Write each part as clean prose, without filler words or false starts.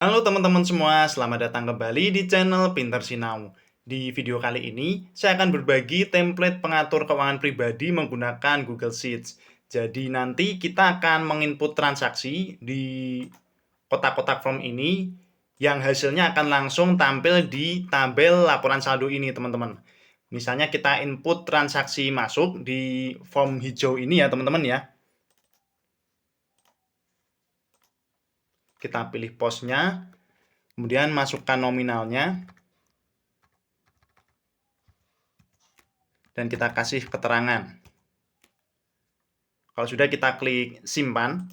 Halo teman-teman semua, selamat datang kembali di channel Pinter Sinau. Di video kali ini, saya akan berbagi template pengatur keuangan pribadi menggunakan Google Sheets. Jadi nanti kita akan menginput transaksi di kotak-kotak form ini yang hasilnya akan langsung tampil di tabel laporan saldo ini, teman-teman. Misalnya kita input transaksi masuk di form hijau ini ya, teman-teman ya. Kita pilih posnya, kemudian masukkan nominalnya, dan kita kasih keterangan. Kalau sudah, kita klik simpan.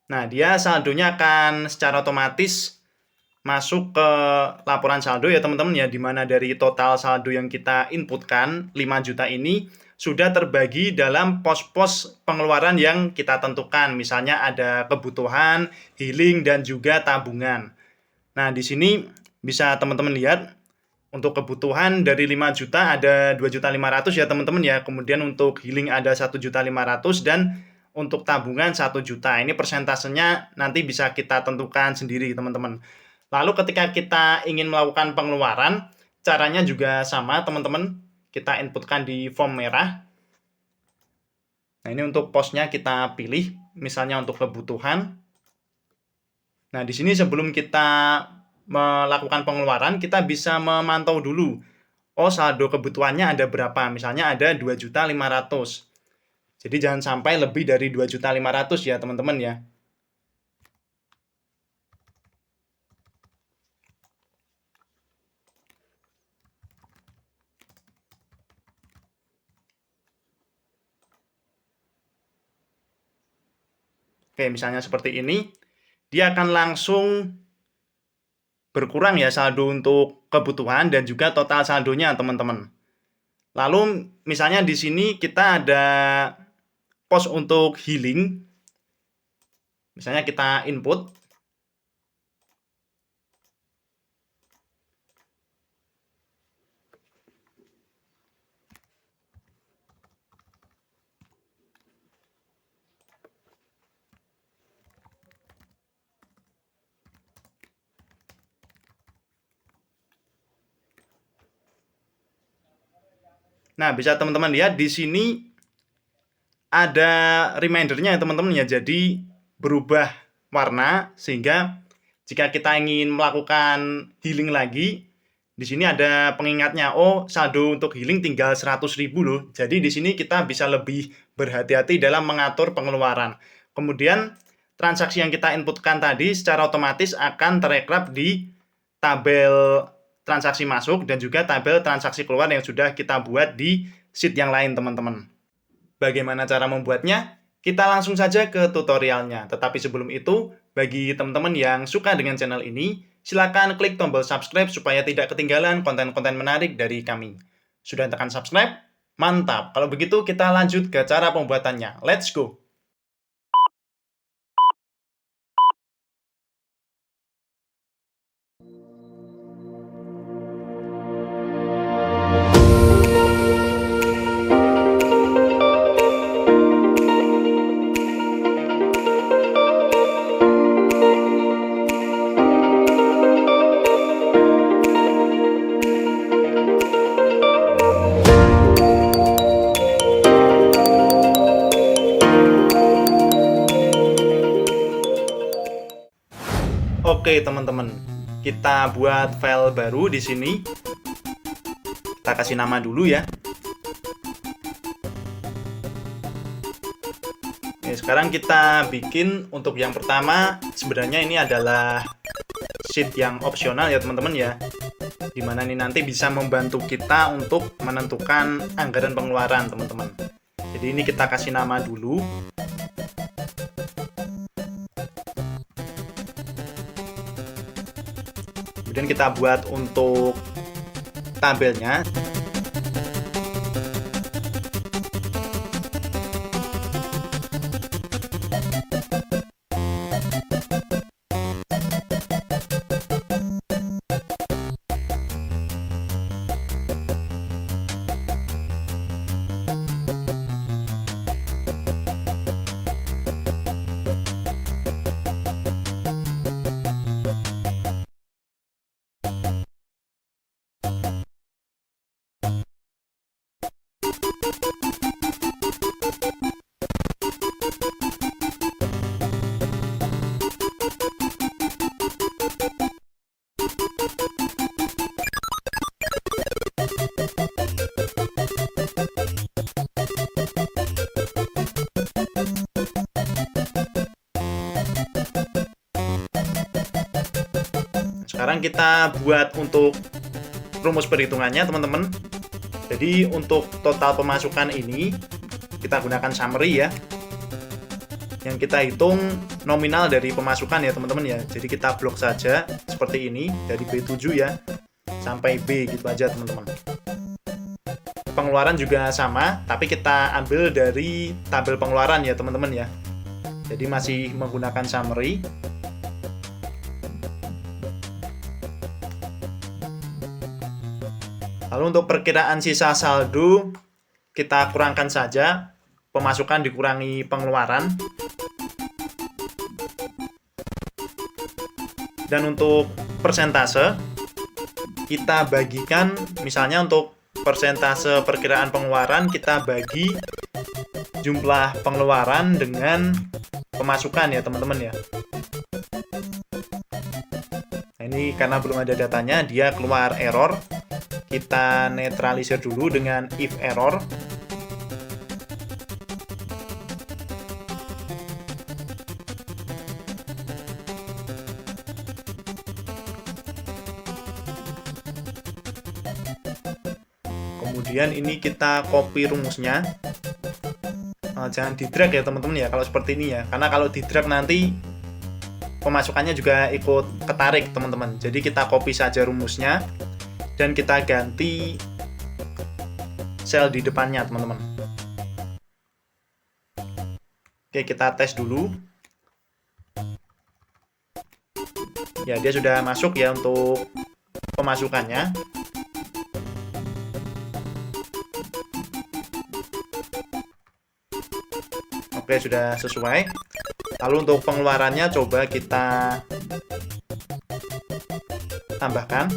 Nah, dia saldonya akan secara otomatis masuk ke laporan saldo ya teman-teman ya, dimana dari total saldo yang kita inputkan 5 juta ini sudah terbagi dalam pos-pos pengeluaran yang kita tentukan. Misalnya ada kebutuhan, healing, dan juga tabungan. Nah, di sini bisa teman-teman lihat untuk kebutuhan dari 5 juta ada 2.500.000 ya teman-teman ya. Kemudian untuk healing ada 1.500.000 dan untuk tabungan 1 juta. Ini persentasenya nanti bisa kita tentukan sendiri teman-teman. Lalu ketika kita ingin melakukan pengeluaran, caranya juga sama teman-teman. Kita inputkan di form merah. Nah, ini untuk posnya kita pilih, misalnya untuk kebutuhan. Nah, di sini sebelum kita melakukan pengeluaran, kita bisa memantau dulu. Oh, saldo kebutuhannya ada berapa? Misalnya ada 2.500.000. Jadi jangan sampai lebih dari 2.500.000 ya, teman-teman ya. Oke, misalnya seperti ini, dia akan langsung berkurang ya saldo untuk kebutuhan dan juga total saldonya, teman-teman. Lalu misalnya di sini kita ada pos untuk healing. Misalnya kita input. Nah, bisa teman-teman lihat di sini ada remindernya ya teman-teman ya. Jadi berubah warna sehingga jika kita ingin melakukan healing lagi, di sini ada pengingatnya. Oh, saldo untuk healing tinggal 100.000 loh. Jadi di sini kita bisa lebih berhati-hati dalam mengatur pengeluaran. Kemudian transaksi yang kita inputkan tadi secara otomatis akan terekap di tabel transaksi masuk dan juga tabel transaksi keluar yang sudah kita buat di sheet yang lain, teman-teman. Bagaimana cara membuatnya? Kita langsung saja ke tutorialnya. Tetapi sebelum itu, bagi teman-teman yang suka dengan channel ini, silakan klik tombol subscribe supaya tidak ketinggalan konten-konten menarik dari kami. Sudah tekan subscribe? Mantap! Kalau begitu kita lanjut ke cara pembuatannya. Let's go! Oke, teman-teman. Kita buat file baru di sini. Kita kasih nama dulu ya. Oke, sekarang kita bikin untuk yang pertama. Sebenarnya ini adalah sheet yang opsional ya, teman-teman ya. Dimana ini nanti bisa membantu kita untuk menentukan anggaran pengeluaran, teman-teman. Jadi ini kita kasih nama dulu. Kemudian kita buat untuk tabelnya. Sekarang kita buat untuk rumus perhitungannya teman-teman. Jadi untuk total pemasukan ini kita gunakan summary ya. Yang kita hitung nominal dari pemasukan ya teman-teman ya. Jadi kita blok saja seperti ini dari B7 ya sampai B gitu aja teman-teman. Pengeluaran juga sama, tapi kita ambil dari tabel pengeluaran ya teman-teman ya. Jadi masih menggunakan summary. Lalu untuk perkiraan sisa saldo kita kurangkan saja, pemasukan dikurangi pengeluaran. Dan untuk persentase kita bagikan, misalnya untuk persentase perkiraan pengeluaran kita bagi jumlah pengeluaran dengan pemasukan ya teman-teman ya. Nah, ini karena belum ada datanya dia keluar error. Kita netralisir dulu dengan if error. Kemudian ini kita copy rumusnya. Jangan di drag ya teman-teman ya kalau seperti ini ya, karena kalau di drag nanti pemasukannya juga ikut ketarik teman-teman. Jadi kita copy saja rumusnya dan kita ganti sel di depannya teman-teman. Oke, kita tes dulu. Ya, dia sudah masuk ya untuk pemasukannya. Oke, sudah sesuai. Lalu untuk pengeluarannya coba kita tambahkan.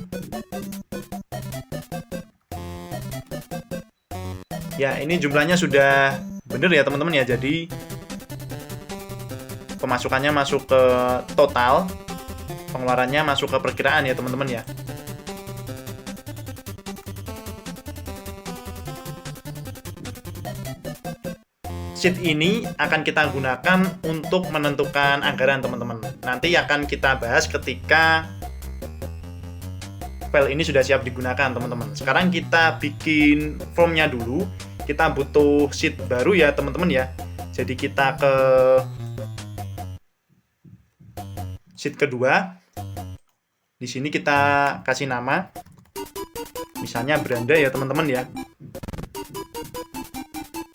Ya, ini jumlahnya sudah benar ya teman-teman ya. Jadi pemasukannya masuk ke total, pengeluarannya masuk ke perkiraan ya teman-teman ya. Sheet ini akan kita gunakan untuk menentukan anggaran teman-teman. Nanti akan kita bahas ketika file ini sudah siap digunakan teman-teman. Sekarang kita bikin formnya dulu. Kita butuh sheet baru ya teman-teman ya. Jadi kita ke sheet kedua. Di sini kita kasih nama, misalnya beranda ya teman-teman ya.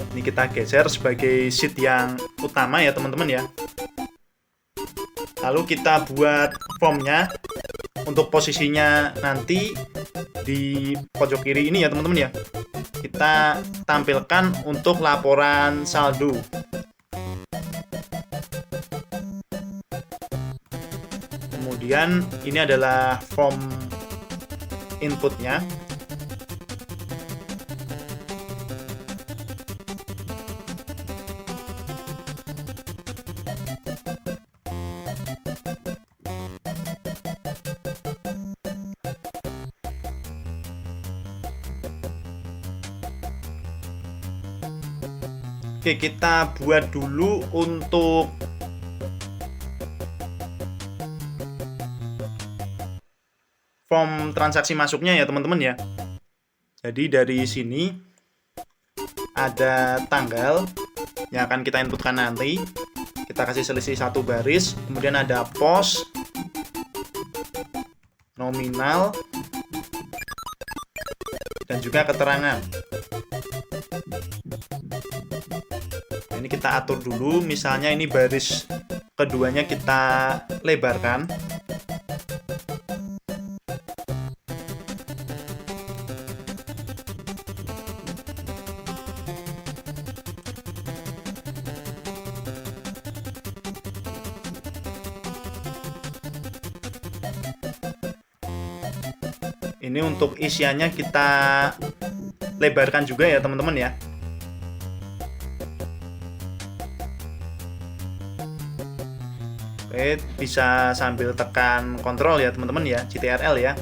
Ini kita geser sebagai sheet yang utama ya teman-teman ya. Lalu kita buat formnya. Untuk posisinya nanti di pojok kiri ini ya teman-teman ya. Kita tampilkan untuk laporan saldo. Kemudian ini adalah form inputnya. Oke, kita buat dulu untuk form transaksi masuknya ya teman-teman ya. Jadi dari sini ada tanggal yang akan kita inputkan nanti. Kita kasih selisih satu baris, kemudian ada pos, nominal, dan juga keterangan. Ini kita atur dulu, misalnya ini baris keduanya kita lebarkan. Ini untuk isiannya kita lebarkan juga ya teman-teman ya. Oke, bisa sambil tekan kontrol ya teman-teman ya, CTRL ya.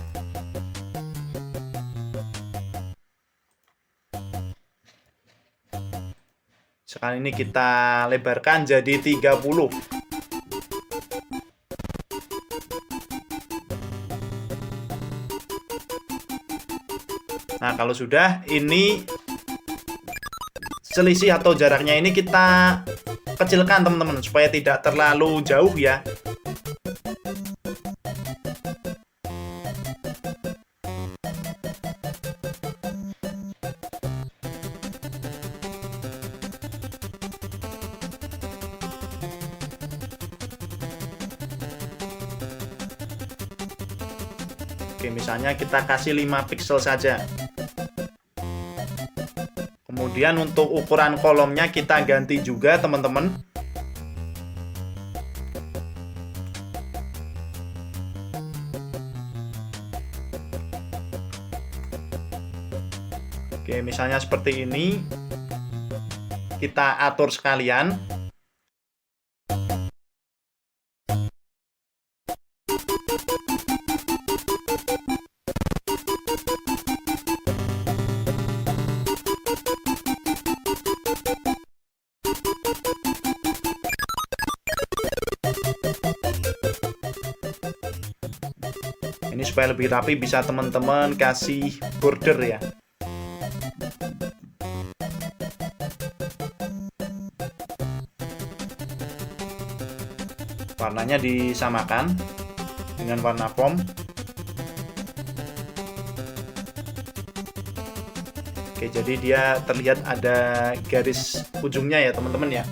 Sekarang ini kita lebarkan jadi 30. Nah, kalau sudah, ini selisih atau jaraknya ini kita kecilkan teman-teman, supaya tidak terlalu jauh ya. Oke, misalnya kita kasih 5 pixel saja. Kemudian untuk ukuran kolomnya kita ganti juga teman-teman. Oke, misalnya seperti ini. Kita atur sekalian. Ini supaya lebih rapi bisa teman-teman kasih border ya. Warnanya disamakan dengan warna foam. Oke, jadi dia terlihat ada garis ujungnya ya teman-teman ya.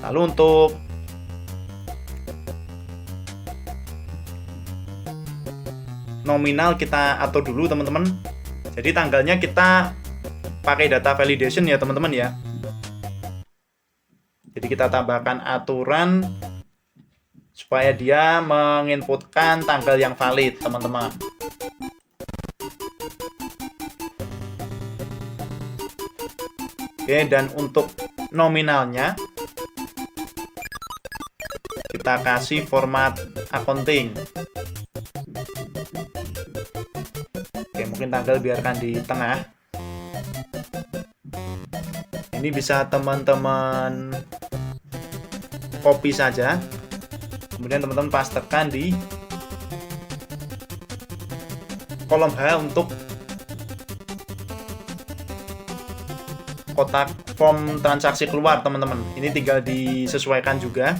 Lalu untuk nominal kita atur dulu teman-teman. Jadi tanggalnya kita pakai data validation ya teman-teman ya. Jadi kita tambahkan aturan supaya dia menginputkan tanggal yang valid teman-teman. Oke, dan untuk nominalnya kita kasih format accounting. Oke, mungkin tanggal biarkan di tengah. Ini bisa teman-teman copy saja. Kemudian teman-teman pastekan di kolom H untuk kotak form transaksi keluar teman-teman. Ini tinggal disesuaikan juga.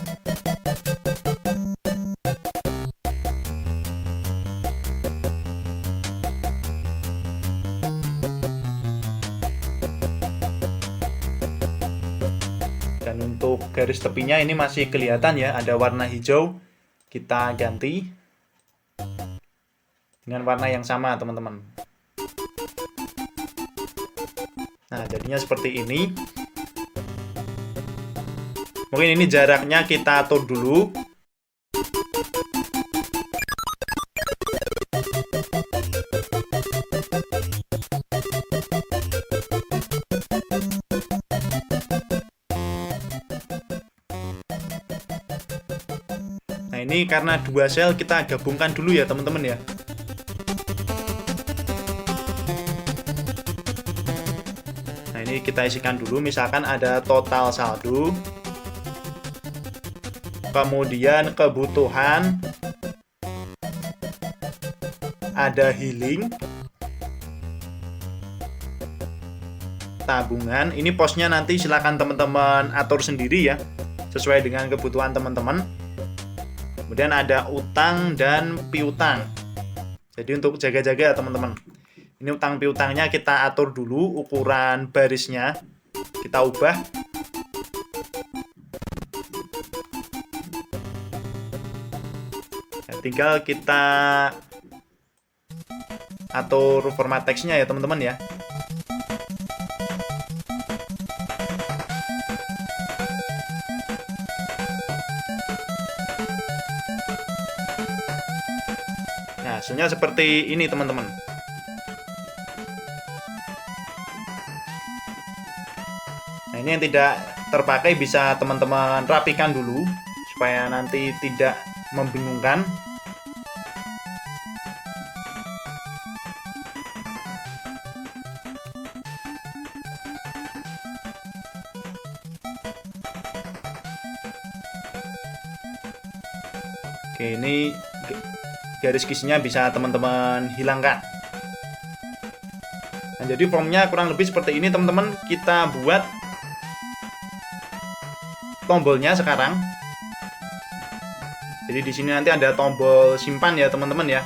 Dan untuk garis tepinya ini masih kelihatan ya, ada warna hijau. Kita ganti dengan warna yang sama teman-teman. Nah, jadinya seperti ini. Mungkin ini jaraknya kita atur dulu. Nah, ini karena dua sel kita gabungkan dulu ya teman-teman ya. Nah, ini kita isikan dulu, misalkan ada total saldo, kemudian kebutuhan, ada healing, tabungan. Ini posnya nanti silakan teman-teman atur sendiri ya, sesuai dengan kebutuhan teman-teman. Kemudian ada utang dan piutang. Jadi untuk jaga-jaga teman-teman. Ini utang piutangnya kita atur dulu, ukuran barisnya kita ubah. Nah, tinggal kita atur format teksnya ya teman-teman ya. Nah, hasilnya seperti ini teman-teman. Nah, ini yang tidak terpakai bisa teman-teman rapikan dulu supaya nanti tidak membingungkan. Oke, ini garis kisinya bisa teman-teman hilangkan. Nah, jadi formnya kurang lebih seperti ini teman-teman. Kita buat tombolnya sekarang. Jadi di sini nanti ada tombol simpan ya teman-teman ya.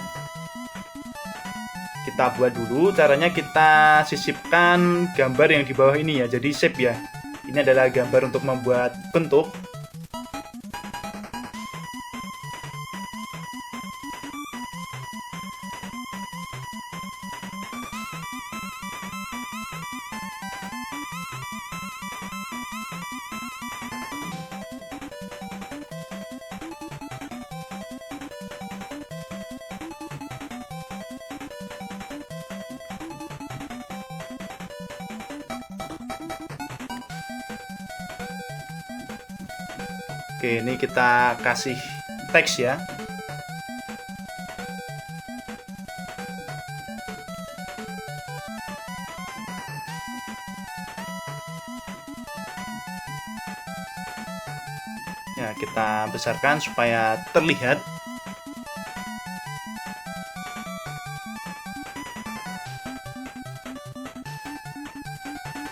Kita buat dulu. Caranya kita sisipkan gambar yang di bawah ini ya. Jadi shape ya. Ini adalah gambar untuk membuat bentuk. Oke, ini kita kasih teks ya. Ya, kita besarkan supaya terlihat.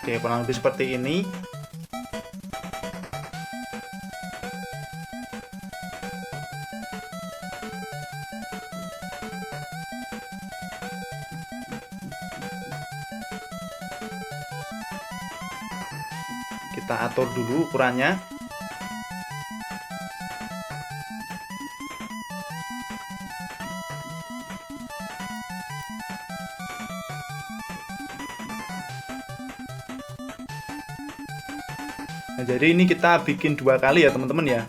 Oke, kurang lebih seperti ini. Kita atur dulu ukurannya. Nah, jadi ini kita bikin 2 kali ya teman-teman ya,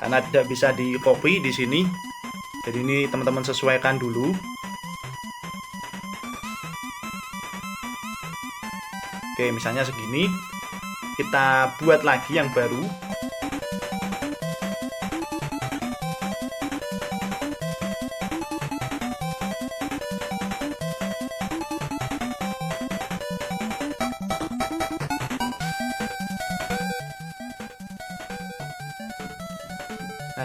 karena tidak bisa di copy di sini. Jadi ini teman-teman sesuaikan dulu. Oke, misalnya segini. Kita buat lagi yang baru. Nah,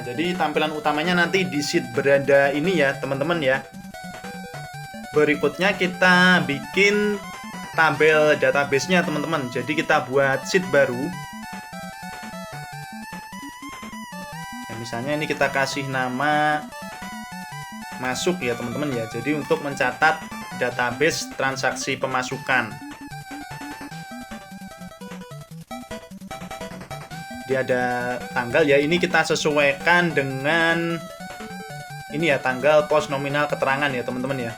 jadi tampilan utamanya nanti di sheet beranda ini ya teman-teman ya. Berikutnya kita bikin tabel database-nya teman-teman. Jadi kita buat sheet baru. Ya, misalnya ini kita kasih nama masuk ya teman-teman ya. Jadi untuk mencatat database transaksi pemasukan. Dia ada tanggal ya, ini kita sesuaikan dengan ini ya, tanggal pos nominal keterangan ya teman-teman ya.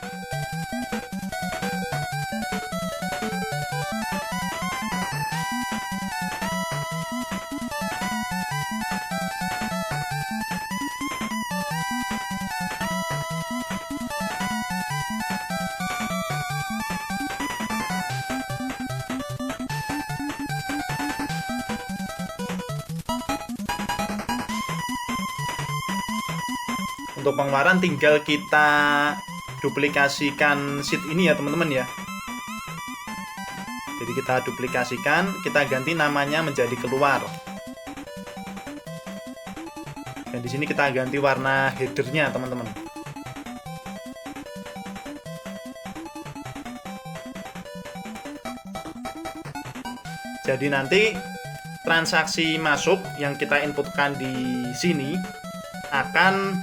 Untuk pengeluaran tinggal kita duplikasikan sheet ini ya teman-teman ya. Jadi kita duplikasikan, kita ganti namanya menjadi keluar. Dan di sini kita ganti warna headernya teman-teman. Jadi nanti transaksi masuk yang kita inputkan di sini akan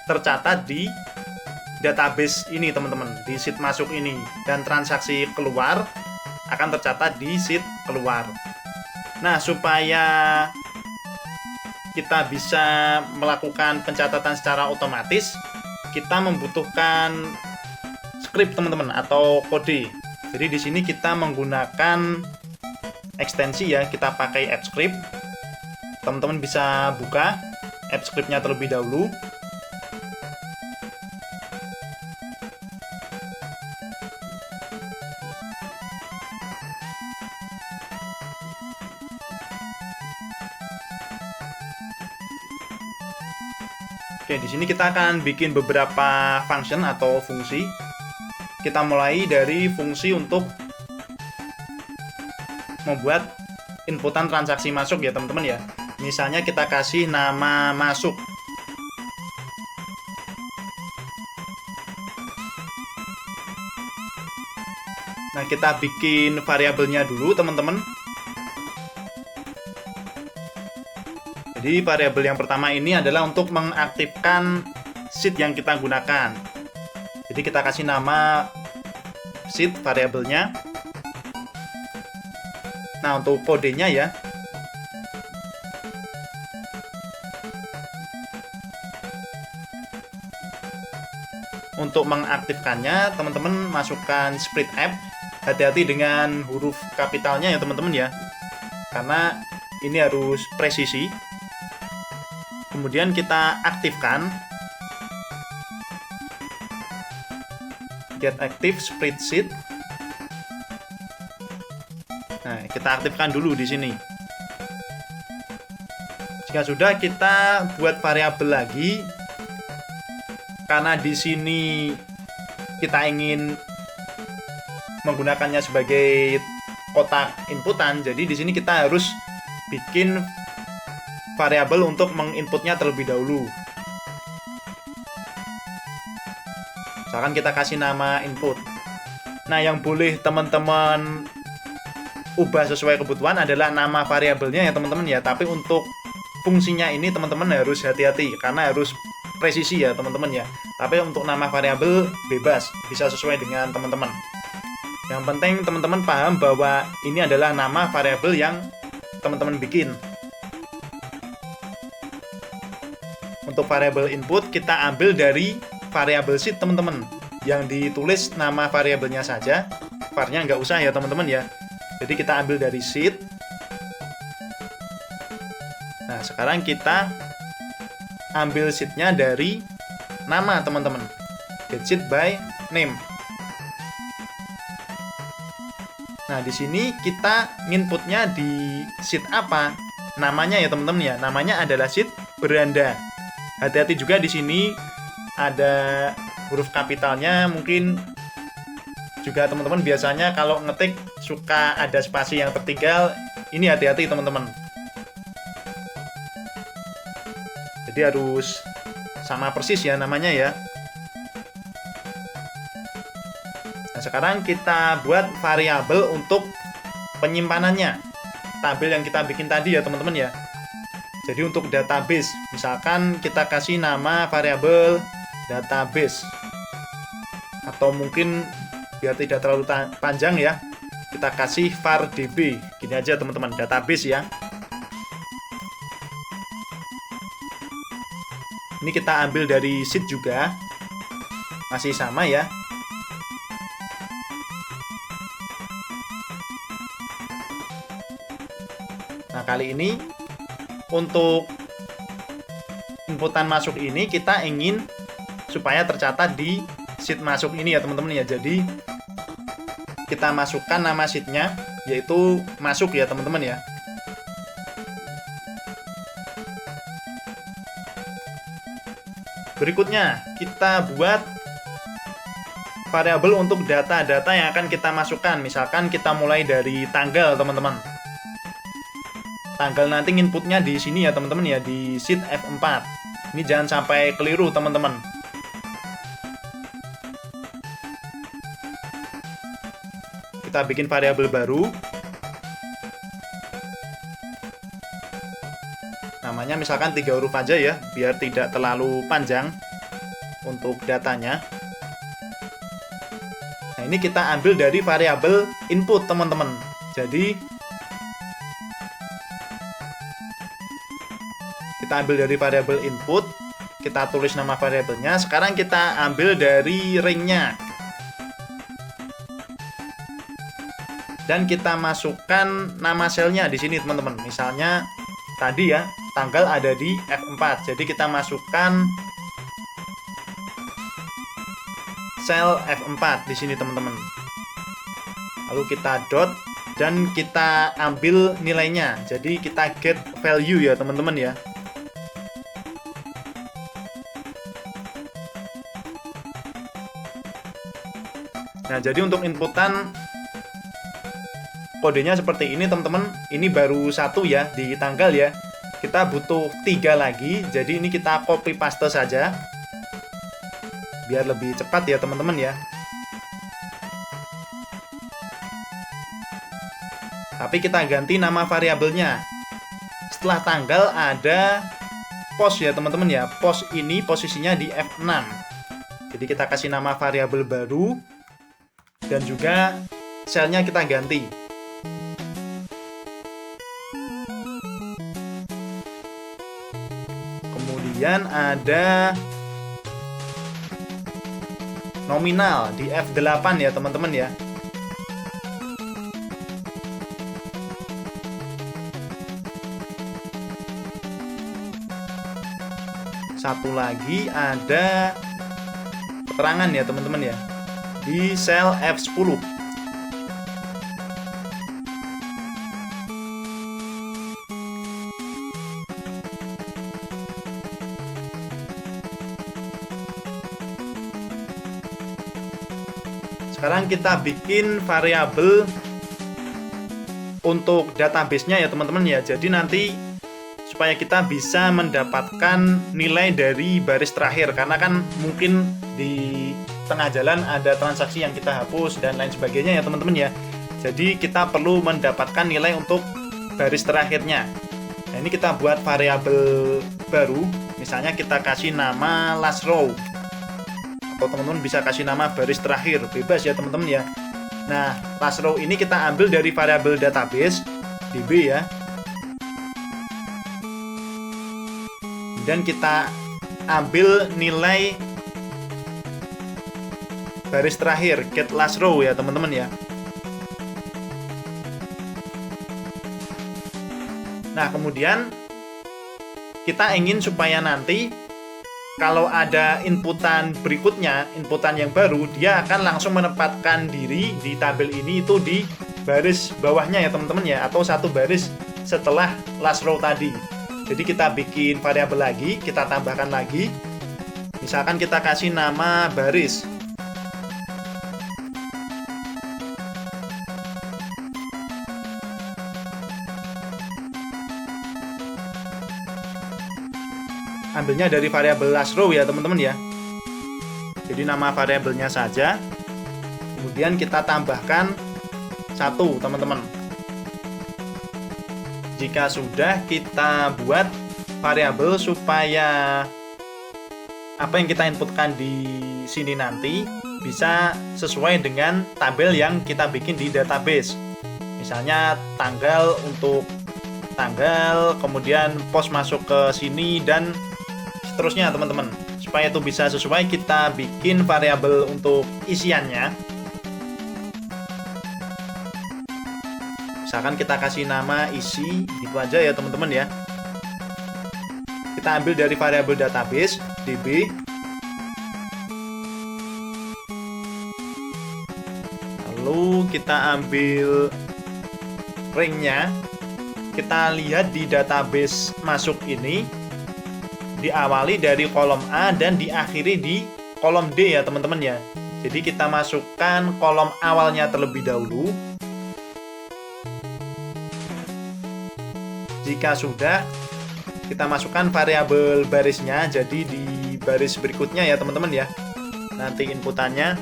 tercatat di database ini teman-teman, di sheet masuk ini, dan transaksi keluar akan tercatat di sheet keluar. Nah, supaya kita bisa melakukan pencatatan secara otomatis, kita membutuhkan script teman-teman atau kode. Jadi di sini kita menggunakan ekstensi ya, kita pakai AppScript. Teman-teman bisa buka AppScript-nya terlebih dahulu. Oke, di sini kita akan bikin beberapa function atau fungsi. Kita mulai dari fungsi untuk membuat inputan transaksi masuk ya teman-teman ya. Misalnya kita kasih nama masuk. kita bikin variabelnya dulu teman-teman. Jadi variabel yang pertama ini adalah untuk mengaktifkan sheet yang kita gunakan. Jadi kita kasih nama sheet variabelnya. Nah, untuk kodenya ya, untuk mengaktifkannya teman-teman masukkan split F. Hati-hati dengan huruf kapitalnya ya teman-teman ya, karena ini harus presisi. Kemudian kita aktifkan get active spreadsheet. Nah, kita aktifkan dulu di sini. Jika sudah, kita buat variabel lagi. Karena di sini kita ingin menggunakannya sebagai kotak inputan, jadi di sini kita harus bikin variabel untuk menginputnya terlebih dahulu. Misalkan kita kasih nama input. Nah, yang boleh teman-teman ubah sesuai kebutuhan adalah nama variabelnya ya teman-teman ya. Tapi untuk fungsinya ini teman-teman harus hati-hati karena harus presisi ya teman-teman ya. Tapi untuk nama variabel bebas, bisa sesuai dengan teman-teman. Yang penting teman-teman paham bahwa ini adalah nama variabel yang teman-teman bikin. Untuk variabel input kita ambil dari variabel sheet teman-teman, yang ditulis nama variabelnya saja, var-nya nggak usah ya teman-teman ya. Jadi kita ambil dari sheet. Nah, sekarang kita ambil sheet-nya dari nama teman-teman, get sheet by name. Nah, di sini kita inputnya di sheet apa? Namanya ya teman-teman ya, namanya adalah sheet beranda. Hati-hati juga di sini ada huruf kapitalnya, mungkin juga teman-teman biasanya kalau ngetik suka ada spasi yang tertinggal. Ini hati-hati teman-teman. Jadi harus sama persis ya namanya ya. Nah, sekarang kita buat variabel untuk penyimpanannya, tabel yang kita bikin tadi ya teman-teman ya. Jadi untuk database, misalkan kita kasih nama variabel database, atau mungkin biar tidak terlalu panjang ya, kita kasih var db. Gini aja teman-teman, database ya. Ini kita ambil dari sheet juga, masih sama ya. Nah, kali ini untuk inputan masuk ini kita ingin supaya tercatat di sheet masuk ini ya teman-teman ya. Jadi kita masukkan nama sheetnya, yaitu masuk ya teman-teman ya. Berikutnya kita buat variabel untuk data-data yang akan kita masukkan. Misalkan kita mulai dari tanggal teman-teman. Tanggal nanti inputnya di sini ya teman-teman ya, di sheet F4. Ini jangan sampai keliru teman-teman. Kita bikin variabel baru. Namanya misalkan 3 huruf aja ya, biar tidak terlalu panjang untuk datanya. Nah, ini kita ambil dari variabel input teman-teman. Jadi kita ambil dari variabel input, kita tulis nama variabelnya. Sekarang kita ambil dari ring-nya. Dan kita masukkan nama selnya di sini teman-teman. Misalnya tadi ya, tanggal ada di F4. Jadi kita masukkan sel F4 di sini teman-teman. Lalu kita dot dan kita ambil nilainya. Jadi kita get value ya teman-teman ya. Nah, jadi untuk inputan kodenya seperti ini teman-teman. Ini baru 1 ya di tanggal ya. Kita butuh 3 lagi. Jadi ini kita copy paste saja biar lebih cepat ya teman-teman ya. tapi kita ganti nama variabelnya. Setelah tanggal ada pos ya teman-teman ya. Pos ini posisinya di F6. Jadi kita kasih nama variabel baru dan juga selnya kita ganti. Kemudian ada nominal di F8 ya teman-teman ya. Satu lagi ada keterangan ya teman-teman ya, di sel F10. Sekarang kita bikin variabel untuk database-nya ya teman-teman ya. Jadi nanti supaya kita bisa mendapatkan nilai dari baris terakhir, karena kan mungkin di tengah jalan ada transaksi yang kita hapus dan lain sebagainya ya teman-teman ya. Jadi kita perlu mendapatkan nilai untuk baris terakhirnya. Nah, ini kita buat variabel baru, misalnya kita kasih nama last row, atau teman-teman bisa kasih nama baris terakhir, bebas ya teman-teman ya. Nah, last row ini kita ambil dari variabel database db ya. Dan kita ambil nilai baris terakhir, get last row ya teman-teman ya. Nah, kemudian kita ingin supaya nanti kalau ada inputan berikutnya, inputan yang baru, dia akan langsung menempatkan diri di tabel ini itu di baris bawahnya ya teman-teman ya, atau satu baris setelah last row tadi. Jadi kita bikin variabel lagi, kita tambahkan lagi. Misalkan kita kasih nama baris. Ambilnya dari variabel last row ya teman-teman ya. Jadi nama variabelnya saja. Kemudian kita tambahkan 1 teman-teman. Jika sudah, kita buat variabel supaya apa yang kita inputkan di sini nanti bisa sesuai dengan tabel yang kita bikin di database. Misalnya tanggal untuk tanggal, kemudian pos masuk ke sini dan seterusnya teman-teman. Supaya itu bisa sesuai, kita bikin variabel untuk isiannya. Misalkan kita kasih nama isi, gitu aja ya teman-teman ya. Kita ambil dari variabel database db. Lalu kita ambil ringnya. Kita lihat di database masuk ini diawali dari kolom A dan diakhiri di kolom D ya teman-teman ya. Jadi kita masukkan kolom awalnya terlebih dahulu. Jika sudah, kita masukkan variabel barisnya, jadi di baris berikutnya ya teman-teman ya, nanti inputannya.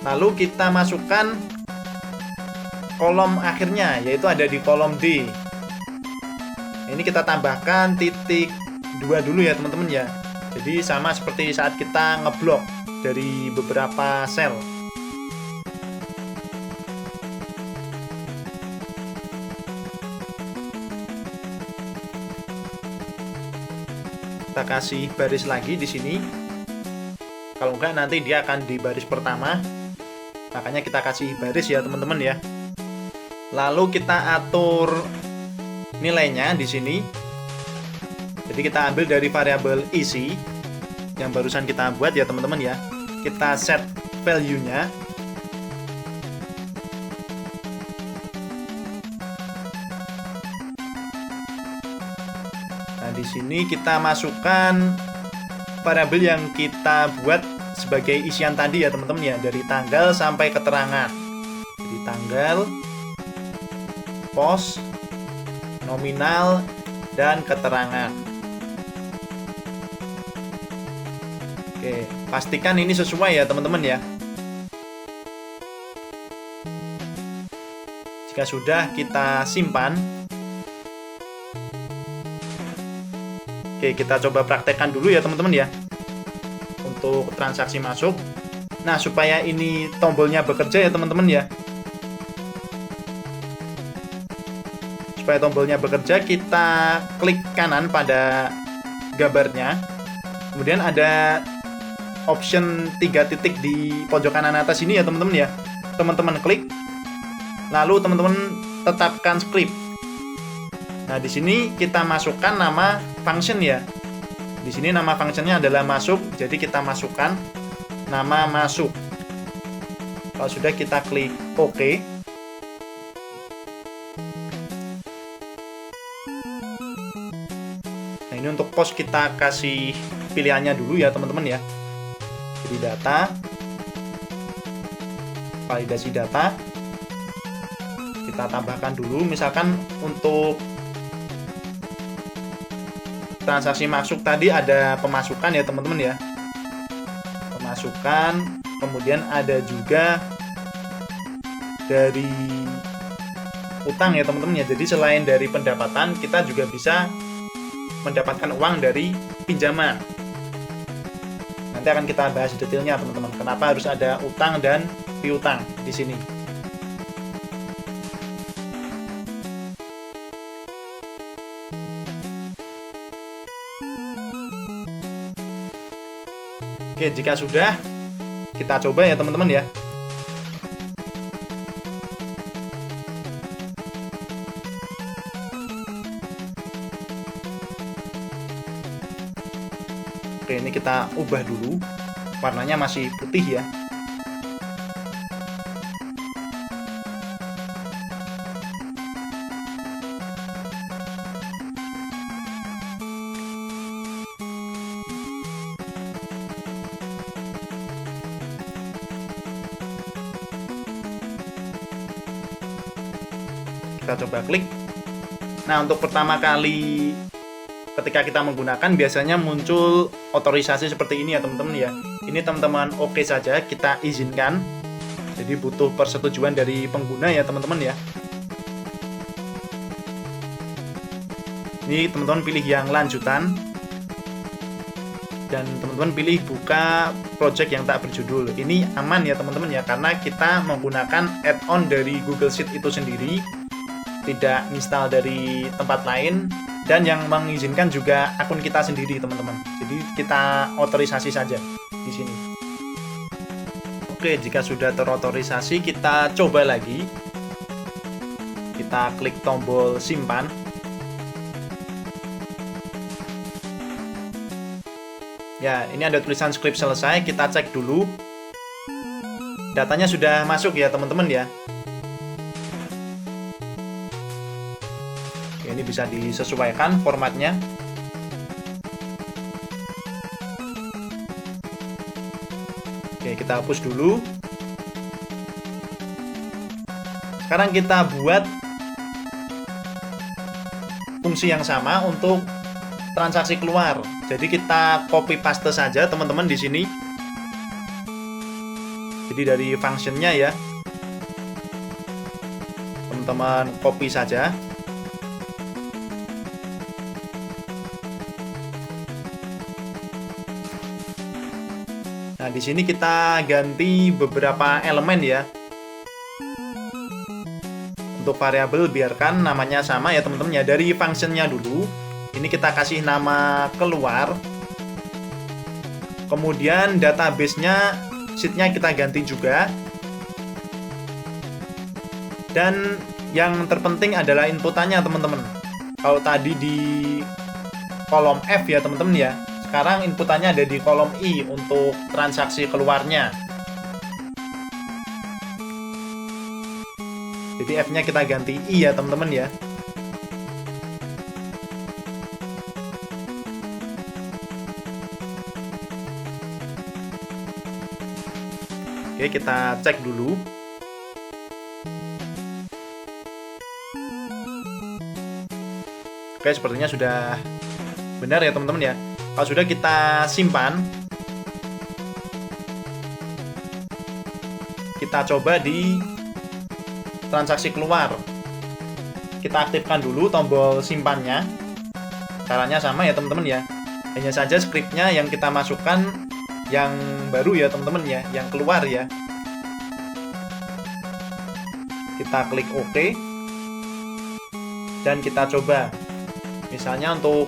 Lalu kita masukkan kolom akhirnya, yaitu ada di kolom D. Ini kita tambahkan titik 2 dulu ya teman-teman ya. Jadi sama seperti saat kita ngeblok dari beberapa sel. Kita kasih baris lagi di sini. Kalau enggak nanti dia akan di baris pertama. Makanya kita kasih baris ya teman-teman ya. Lalu kita atur nilainya di sini. Jadi kita ambil dari variabel isi yang barusan kita buat ya teman-teman ya. Kita set value-nya. Di sini kita masukkan variabel yang kita buat sebagai isian tadi ya teman-teman ya, dari tanggal sampai keterangan. Jadi tanggal, pos, nominal, dan keterangan. Oke, pastikan ini sesuai ya teman-teman ya. Jika sudah, kita simpan. Oke, kita coba praktekkan dulu ya teman-teman ya, untuk transaksi masuk. Nah, supaya ini tombolnya bekerja ya teman-teman ya, supaya tombolnya bekerja, kita klik kanan pada gambarnya, kemudian ada option 3 titik di pojok kanan atas ini ya teman-teman ya. Teman-teman klik, lalu teman-teman tetapkan script. Nah, di sini kita masukkan nama function ya. Di sini nama functionnya adalah masuk, jadi kita masukkan nama masuk. Kalau sudah, kita klik OK. Nah, ini untuk post kita kasih pilihannya dulu ya teman-teman ya. Jadi data, validasi data, kita tambahkan dulu, misalkan untuk transaksi masuk tadi ada pemasukan ya teman-teman ya, pemasukan, kemudian ada juga dari utang ya teman-teman ya. Jadi selain dari pendapatan, kita juga bisa mendapatkan uang dari pinjaman. Nanti akan kita bahas detailnya teman-teman, kenapa harus ada utang dan piutang di sini. Oke, jika sudah, kita coba ya teman-teman ya. Oke, ini kita ubah dulu, warnanya masih putih ya. Kita coba klik. Nah, untuk pertama kali ketika kita menggunakan, biasanya muncul otorisasi seperti ini ya teman-teman ya. Ini teman-teman oke saja, kita izinkan. Jadi butuh persetujuan dari pengguna ya teman-teman ya. Ini teman-teman pilih yang lanjutan, dan teman-teman pilih buka project yang tak berjudul. Ini aman ya teman-teman ya, karena kita menggunakan add-on dari Google Sheet itu sendiri, tidak install dari tempat lain, dan yang mengizinkan juga akun kita sendiri teman-teman. Jadi kita otorisasi saja di sini. Oke, jika sudah terotorisasi, kita coba lagi. Kita klik tombol simpan. Ya, ini ada tulisan script selesai. Kita cek dulu. Datanya sudah masuk ya teman-teman ya. Ini bisa disesuaikan formatnya. Oke, kita hapus dulu. Sekarang kita buat fungsi yang sama untuk transaksi keluar. Jadi kita copy paste saja teman-teman di sini. Jadi dari functionnya ya, teman-teman copy saja. Nah, di sini kita ganti beberapa elemen ya. Untuk variabel biarkan namanya sama ya teman-teman ya. Dari functionnya dulu, ini kita kasih nama keluar. Kemudian database-nya, sheet-nya kita ganti juga. Dan yang terpenting adalah inputannya teman-teman. Kalau tadi di kolom F ya teman-teman ya, sekarang inputannya ada di kolom I untuk transaksi keluarnya. Jadi F-nya kita ganti I ya teman-teman ya. Oke, kita cek dulu. Oke, sepertinya sudah benar ya teman-teman ya. Kalau sudah, kita simpan. Kita coba di transaksi keluar. kita aktifkan dulu tombol simpannya. Caranya sama ya teman-teman ya. Hanya saja scriptnya yang kita masukkan yang baru ya teman-teman ya, yang keluar ya. Kita klik OK dan kita coba. Misalnya untuk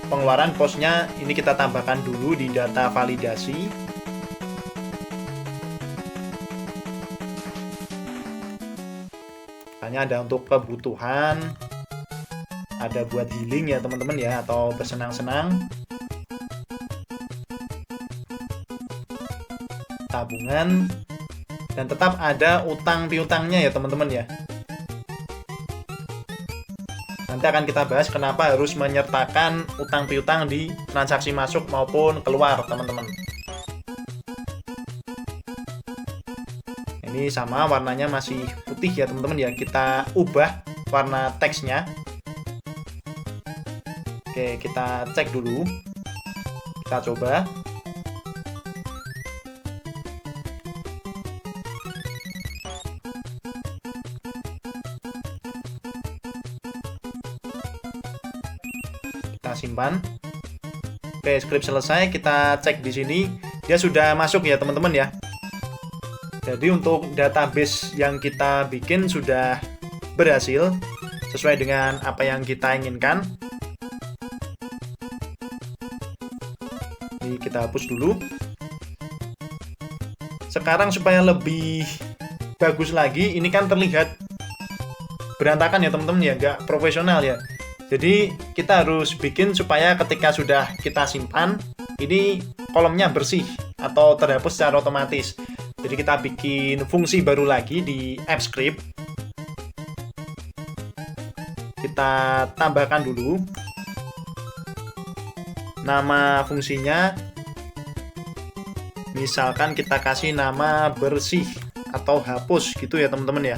pengeluaran posnya ini kita tambahkan dulu di data validasi. Misalnya ada untuk kebutuhan, ada buat healing ya teman-teman ya, atau bersenang-senang, tabungan, dan tetap ada utang piutangnya ya teman-teman ya. Nanti akan kita bahas kenapa harus menyertakan utang piutang di transaksi masuk maupun keluar teman-teman. Ini sama, warnanya masih putih ya teman-teman ya. Kita ubah warna teksnya. Oke, kita cek dulu. Kita coba. Kita simpan. Oke, script selesai. Kita cek di sini. Dia sudah masuk ya teman-teman ya. Jadi untuk database yang kita bikin sudah berhasil sesuai dengan apa yang kita inginkan. Ini kita hapus dulu. Sekarang supaya lebih bagus lagi, ini kan terlihat berantakan ya teman-teman ya, nggak profesional ya. Jadi kita harus bikin supaya ketika sudah kita simpan, ini kolomnya bersih atau terhapus secara otomatis. Jadi kita bikin fungsi baru lagi di AppScript. Kita tambahkan dulu nama fungsinya. Misalkan kita kasih nama bersih atau hapus gitu ya teman-teman ya.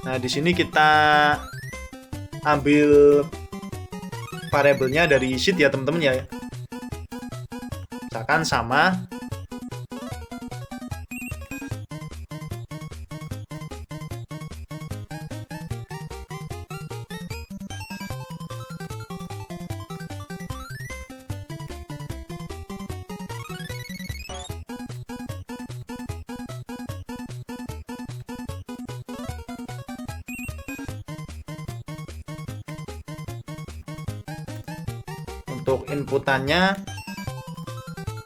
Nah, di sini kita ambil variabelnya dari sheet ya teman-teman ya. Misalkan sama. Untuk inputannya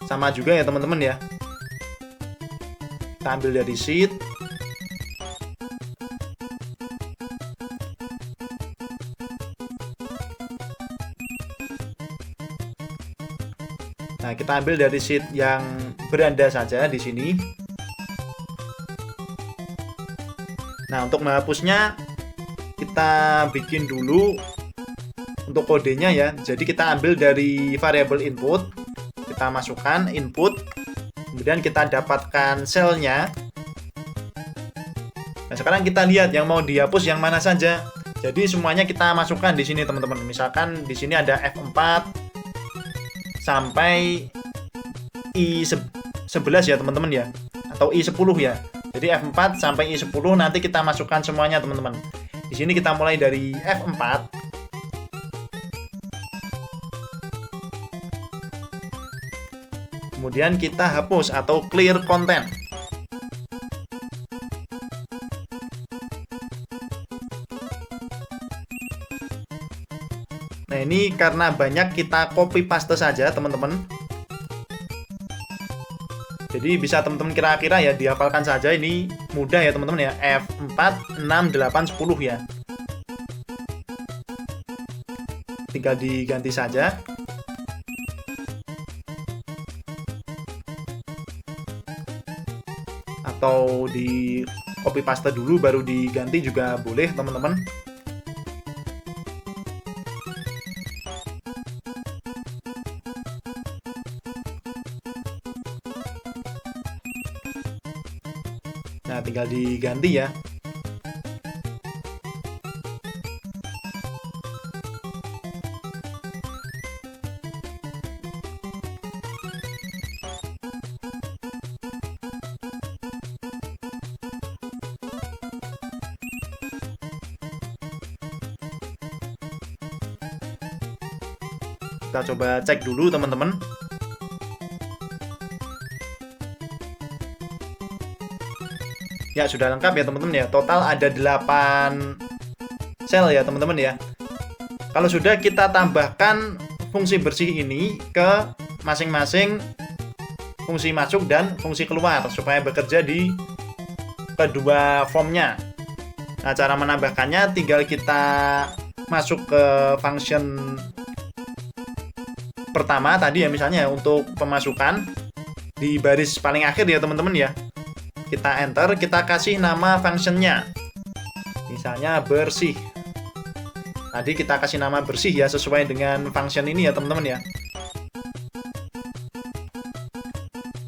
sama juga ya teman-teman ya. Kita ambil dari sheet. Nah, kita ambil dari sheet yang beranda saja di sini. Nah, untuk menghapusnya kita bikin dulu untuk kodenya ya. Jadi kita ambil dari variabel input, kita masukkan input, kemudian kita dapatkan selnya. Nah, sekarang kita lihat yang mau dihapus yang mana saja. Jadi semuanya kita masukkan di sini teman-teman. Misalkan di sini ada F4 sampai I11 ya teman-teman ya, atau I10 ya. Jadi F4 sampai I10 nanti kita masukkan semuanya teman-teman. Di sini kita mulai dari F4. Kemudian kita hapus atau clear content. Nah, ini karena banyak kita copy paste saja teman-teman. Jadi bisa teman-teman kira-kira ya dihafalkan saja, ini mudah ya teman-teman ya. F4, 6, 8, 10 ya. Tinggal diganti saja. Atau di copy paste dulu baru diganti juga boleh teman-teman. Nah, tinggal diganti ya. Kita coba cek dulu teman-teman. Ya, sudah lengkap ya teman-teman ya. Total ada 8 sel ya teman-teman ya. Kalau sudah, kita tambahkan fungsi bersih ini ke masing-masing fungsi masuk dan fungsi keluar supaya bekerja di kedua formnya. Nah, cara menambahkannya tinggal kita masuk ke function pertama tadi ya, misalnya untuk pemasukan di baris paling akhir ya teman-teman ya. Kita enter, kita kasih nama functionnya, misalnya bersih. Tadi kita kasih nama bersih ya, sesuai dengan function ini ya teman-teman ya.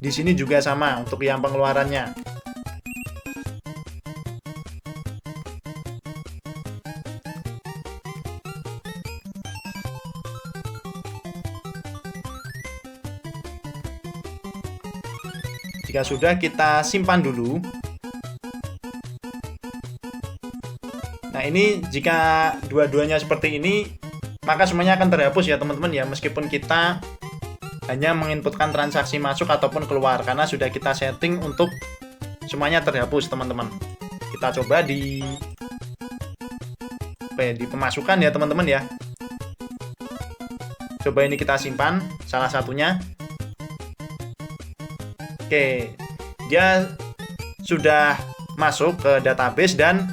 Di sini juga sama untuk yang pengeluarannya. Jika sudah, kita simpan dulu. Nah, ini jika dua-duanya seperti ini, maka semuanya akan terhapus ya teman-teman ya, meskipun kita hanya menginputkan transaksi masuk ataupun keluar, karena sudah kita setting untuk semuanya terhapus teman-teman. Kita coba di pemasukan ya teman-teman ya. Coba ini kita simpan salah satunya. Oke, dia sudah masuk ke database dan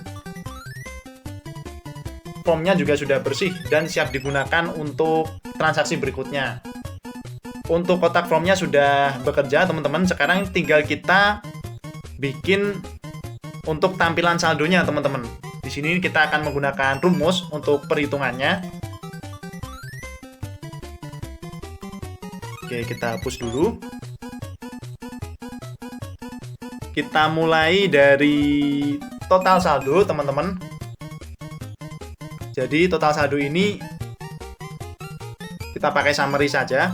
formnya juga sudah bersih dan siap digunakan untuk transaksi berikutnya. Untuk kotak formnya sudah bekerja teman-teman. Sekarang tinggal kita bikin untuk tampilan saldonya teman-teman. Di sini kita akan menggunakan rumus untuk perhitungannya. Oke, kita hapus dulu. Kita mulai dari total saldo teman-teman. Jadi total saldo ini kita pakai summary saja.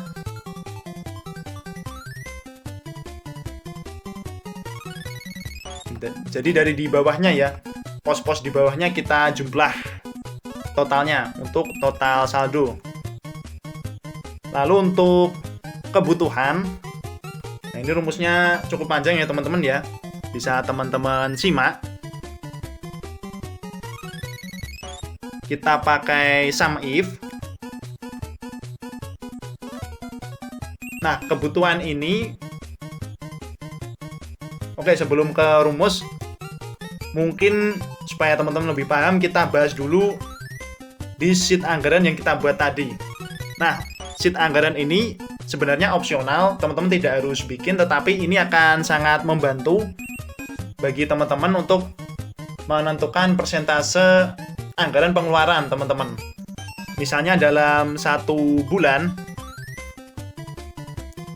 Jadi dari di bawahnya ya, pos-pos di bawahnya kita jumlah totalnya untuk total saldo. Lalu untuk kebutuhan, nah ini rumusnya cukup panjang ya teman-teman ya, bisa teman-teman simak. Kita pakai sum if. Nah, kebutuhan ini, oke, sebelum ke rumus, mungkin supaya teman-teman lebih paham, kita bahas dulu di sheet anggaran yang kita buat tadi. Nah, sheet anggaran ini sebenarnya opsional, teman-teman tidak harus bikin, tetapi ini akan sangat membantu bagi teman-teman untuk menentukan persentase anggaran pengeluaran teman-teman. Misalnya dalam 1 bulan,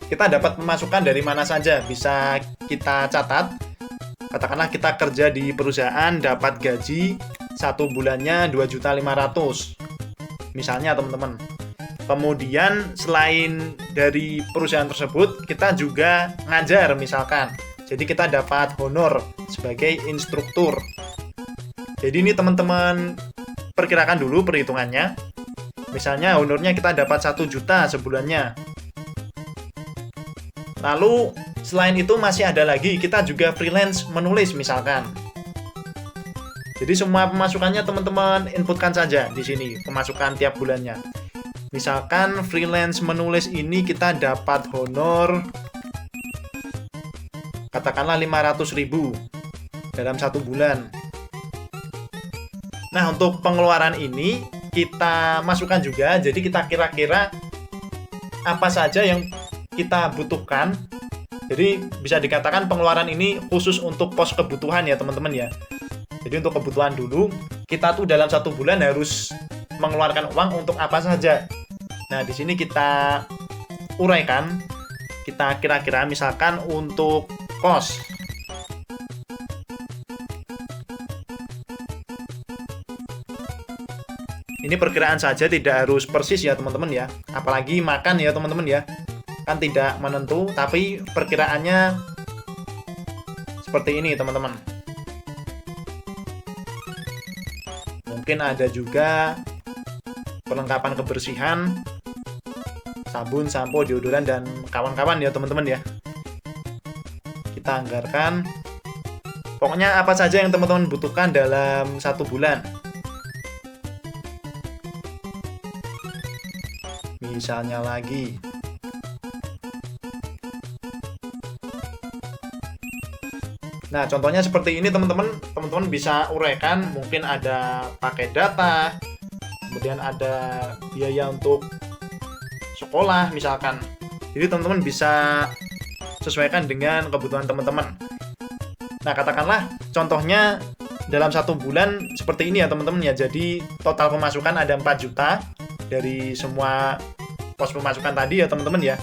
kita dapat pemasukan dari mana saja, bisa kita catat. Katakanlah kita kerja di perusahaan, dapat gaji 1 bulannya 2.500.000 misalnya teman-teman. Kemudian selain dari perusahaan tersebut, kita juga ngajar misalkan. Jadi kita dapat honor sebagai instruktur. Jadi ini teman-teman perkirakan dulu perhitungannya. Misalnya honornya kita dapat 1 juta sebulannya. Lalu selain itu masih ada lagi, kita juga freelance menulis misalkan. Jadi semua pemasukannya teman-teman inputkan saja di sini, pemasukan tiap bulannya. Misalkan freelance menulis ini kita dapat honor katakanlah 500.000 dalam 1 bulan. Nah, untuk pengeluaran ini kita masukkan juga, jadi kita kira-kira apa saja yang kita butuhkan. Jadi bisa dikatakan pengeluaran ini khusus untuk pos kebutuhan ya teman-teman ya. Jadi untuk kebutuhan dulu, kita tuh dalam 1 bulan harus mengeluarkan uang untuk apa saja. Nah, di sini kita uraikan, kita kira-kira misalkan untuk kos. Ini perkiraan saja, tidak harus persis ya teman-teman ya. Apalagi makan ya teman-teman ya. Kan tidak menentu, tapi perkiraannya seperti ini teman-teman. Mungkin ada juga perlengkapan kebersihan. sabun, sampo, deodoran, dan kawan-kawan ya teman-teman ya. Kita anggarkan pokoknya apa saja yang teman-teman butuhkan dalam 1 bulan. Misalnya lagi nah, contohnya seperti ini teman-teman. Teman-teman bisa uraikan, mungkin ada pakai data, kemudian ada biaya untuk sekolah misalkan. Jadi teman-teman bisa sesuaikan dengan kebutuhan teman-teman. Nah, katakanlah contohnya dalam 1 bulan seperti ini ya teman-teman ya. Jadi total pemasukan ada 4 juta dari semua pos pemasukan tadi ya teman-teman ya.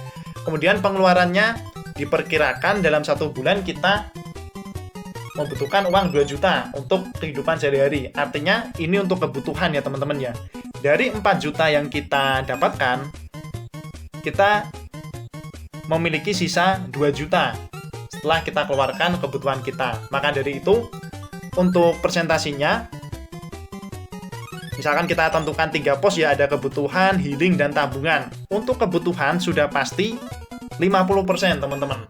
Kemudian pengeluarannya diperkirakan dalam 1 bulan kita membutuhkan uang 2 juta untuk kehidupan sehari-hari. Artinya ini untuk kebutuhan ya teman-teman ya. Dari 4 juta yang kita dapatkan, kita memiliki sisa 2 juta setelah kita keluarkan kebutuhan kita. Maka dari itu, untuk persentasinya, misalkan kita tentukan 3 pos ya, ada kebutuhan, healing, dan tabungan. Untuk kebutuhan sudah pasti 50% teman-teman.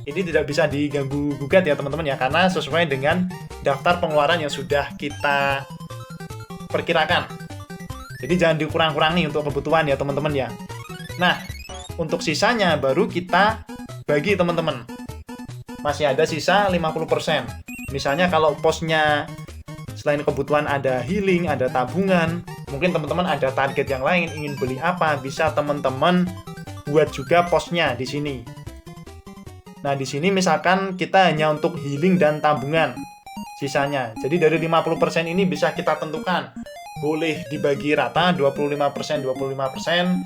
Ini tidak bisa diganggu gugat ya teman-teman ya, karena sesuai dengan daftar pengeluaran yang sudah kita perkirakan. Jadi jangan dikurang-kurangi untuk kebutuhan ya teman-teman ya. Nah, untuk sisanya baru kita bagi teman-teman. Masih ada sisa 50%. Misalnya kalau posnya selain kebutuhan ada healing, ada tabungan, mungkin teman-teman ada target yang lain, ingin beli apa, bisa teman-teman buat juga posnya di sini. Nah, di sini misalkan kita hanya untuk healing dan tabungan sisanya. Jadi dari 50% ini bisa kita tentukan. Boleh dibagi rata 25%, 25%,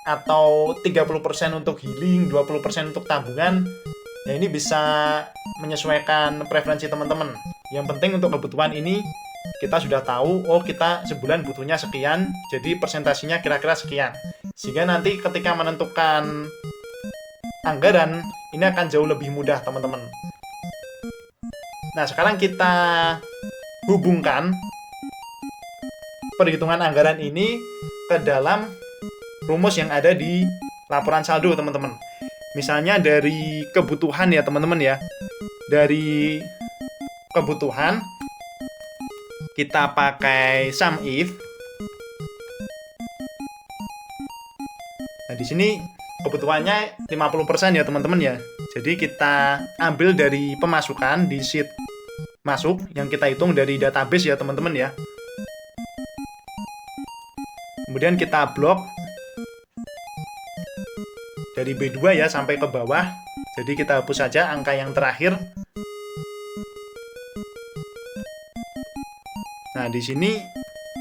atau 30% untuk healing, 20% untuk tabungan. Ya, ini bisa menyesuaikan preferensi teman-teman. Yang penting untuk kebutuhan ini kita sudah tahu, oh kita sebulan butuhnya sekian, jadi persentasinya kira-kira sekian. Sehingga nanti ketika menentukan anggaran, ini akan jauh lebih mudah teman-teman. Nah, sekarang kita hubungkan perhitungan anggaran ini ke dalam rumus yang ada di laporan saldo teman-teman. Misalnya dari kebutuhan ya teman-teman ya. Dari kebutuhan kita pakai sum if. Nah, di sini kebutuhannya 50% ya teman-teman ya. Jadi kita ambil dari pemasukan di sheet masuk yang kita hitung dari database ya teman-teman ya. Kemudian kita blok dari B2 ya sampai ke bawah. Jadi kita hapus saja angka yang terakhir. Nah, di sini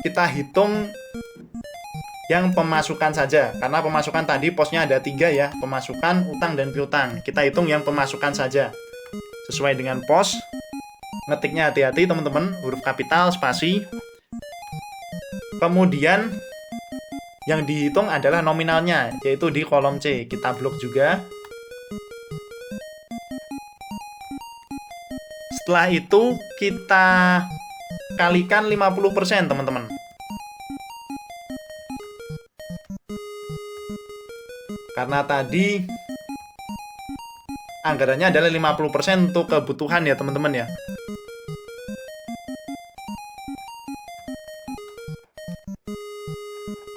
kita hitung yang pemasukan saja, karena pemasukan tadi posnya ada 3 ya, pemasukan, utang, dan piutang. Kita hitung yang pemasukan saja sesuai dengan pos. Ngetiknya hati-hati teman-teman, huruf kapital, spasi. Kemudian yang dihitung adalah nominalnya, yaitu di kolom C. Kita blok juga. Setelah itu kita kalikan 50% teman-teman. Karena tadi anggarannya adalah 50% untuk kebutuhan ya teman-teman ya.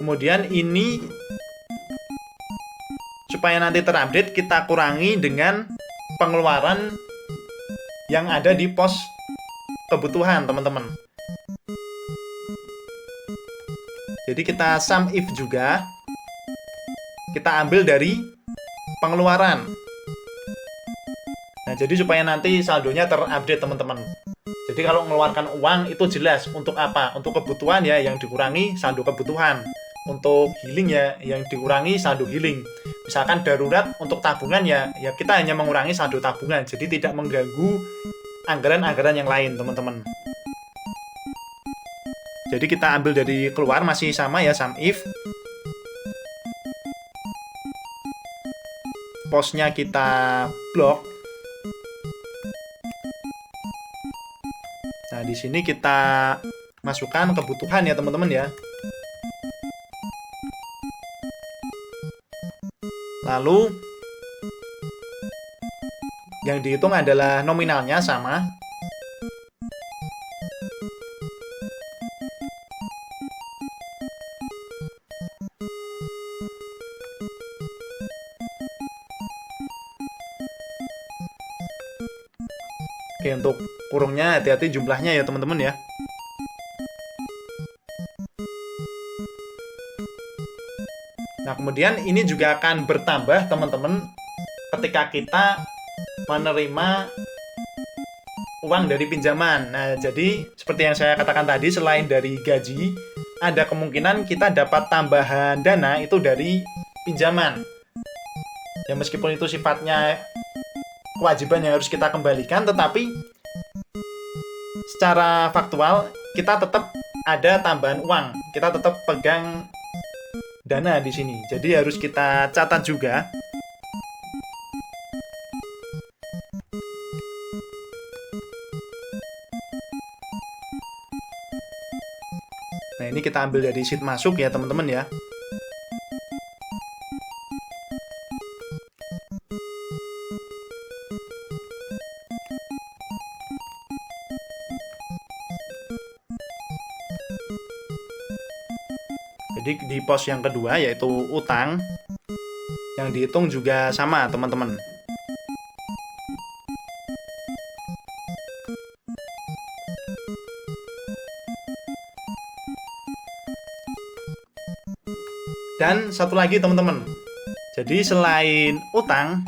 Kemudian ini supaya nanti terupdate kita kurangi dengan pengeluaran yang ada di pos kebutuhan teman-teman. Jadi kita sum if juga, kita ambil dari pengeluaran. Nah, jadi supaya nanti saldonya terupdate teman-teman. Jadi kalau mengeluarkan uang itu jelas untuk apa? Untuk kebutuhan ya yang dikurangi saldo kebutuhan. Untuk healing ya yang dikurangi saldo healing. Misalkan darurat untuk tabungan ya kita hanya mengurangi saldo tabungan. Jadi tidak mengganggu anggaran-anggaran yang lain, teman-teman. Jadi kita ambil dari keluar masih sama ya sum if. Posnya kita blok. Nah, di sini kita masukkan kebutuhan ya, teman-teman ya. Lalu yang dihitung adalah nominalnya sama. Oke, untuk kurungnya hati-hati jumlahnya ya teman-teman ya. Nah, kemudian ini juga akan bertambah teman-teman ketika kita menerima uang dari pinjaman. Nah, jadi seperti yang saya katakan tadi, selain dari gaji, ada kemungkinan kita dapat tambahan dana itu dari pinjaman. Ya, meskipun itu sifatnya kewajiban yang harus kita kembalikan, tetapi secara faktual kita tetap ada tambahan uang. Kita tetap pegang dana di sini. Jadi harus kita catat juga. Nah, ini kita ambil dari sheet masuk ya teman-teman ya. Jadi di pos yang kedua yaitu utang, yang dihitung juga sama teman-teman. Dan satu lagi teman-teman. Jadi selain utang,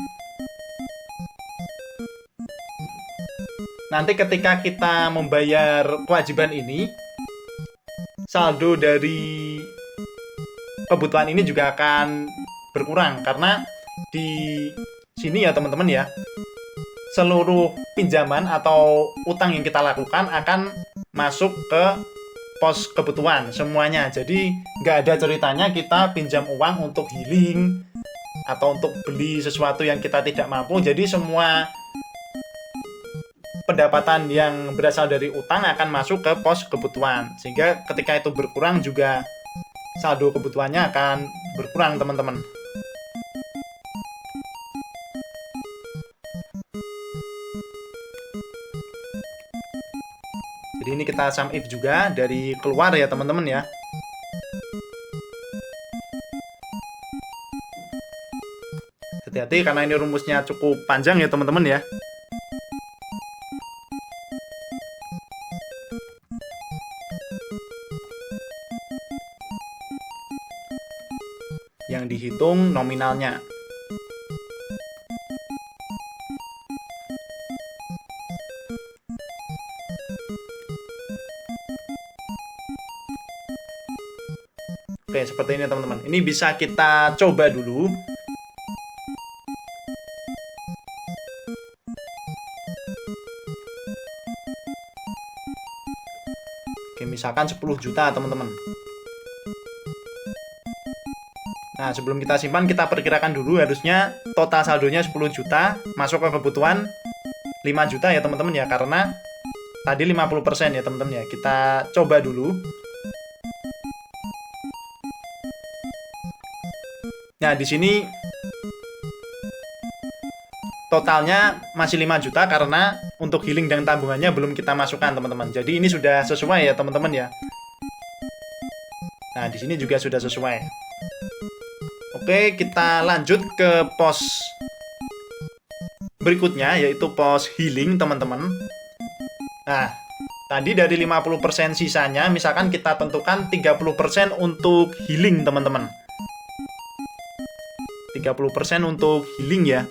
nanti ketika kita membayar kewajiban ini, saldo dari kebutuhan ini juga akan berkurang karena di sini ya teman-teman ya, seluruh pinjaman atau utang yang kita lakukan akan masuk ke pos kebutuhan semuanya. Jadi nggak ada ceritanya kita pinjam uang untuk healing atau untuk beli sesuatu yang kita tidak mampu. Jadi semua pendapatan yang berasal dari utang akan masuk ke pos kebutuhan, sehingga ketika itu berkurang juga saldo kebutuhannya akan berkurang teman-teman. Jadi ini kita sum if juga dari keluar ya teman-teman ya. Hati-hati karena ini rumusnya cukup panjang ya teman-teman ya. Yang dihitung nominalnya. Oke, seperti ini teman-teman. Ini bisa kita coba dulu. Oke, misalkan 10 juta teman-teman. Nah, sebelum kita simpan, kita perkirakan dulu harusnya total saldonya 10 juta, masuk ke kebutuhan 5 juta ya teman-teman ya, karena tadi 50% ya teman-teman ya. Kita coba dulu. Nah, di sini totalnya masih 5 juta karena untuk healing dan tabungannya belum kita masukkan teman-teman. Jadi ini sudah sesuai ya teman-teman ya. Nah, di sini juga sudah sesuai. Oke, kita lanjut ke pos berikutnya yaitu pos healing teman-teman. Nah, tadi dari 50% sisanya misalkan kita tentukan 30% untuk healing teman-teman. 30% untuk healing ya.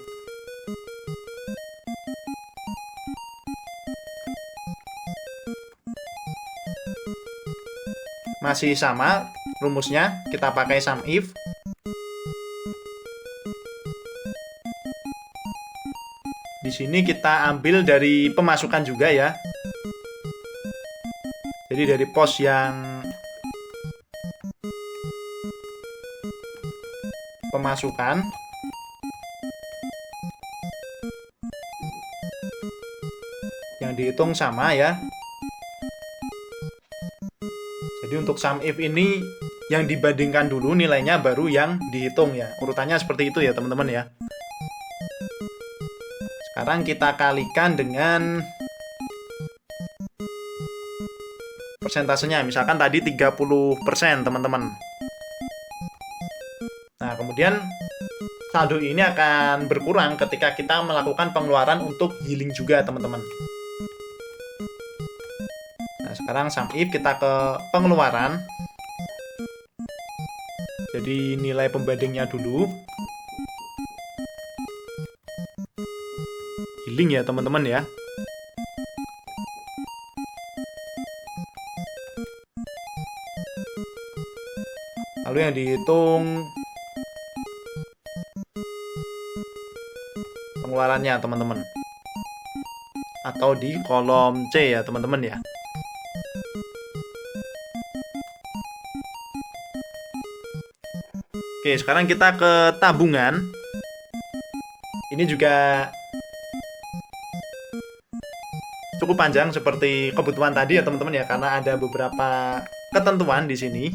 Masih sama rumusnya, kita pakai sum if. Di sini kita ambil dari pemasukan juga ya. Jadi dari pos yang pemasukan. Yang dihitung sama ya. Jadi untuk sum if ini yang dibandingkan dulu nilainya baru yang dihitung ya. Urutannya seperti itu ya teman-teman ya. Sekarang kita kalikan dengan persentasenya. Misalkan tadi 30% teman-teman. Nah, kemudian saldo ini akan berkurang ketika kita melakukan pengeluaran untuk healing juga teman-teman. Nah, sekarang sum if kita ke pengeluaran. Jadi nilai pembandingnya dulu. Healing ya teman-teman ya. Lalu yang dihitung pengeluarannya teman-teman, atau di kolom C ya teman-teman ya. Oke, sekarang kita ke tabungan. Ini juga cukup panjang seperti kebutuhan tadi ya teman-teman ya, karena ada beberapa ketentuan di sini.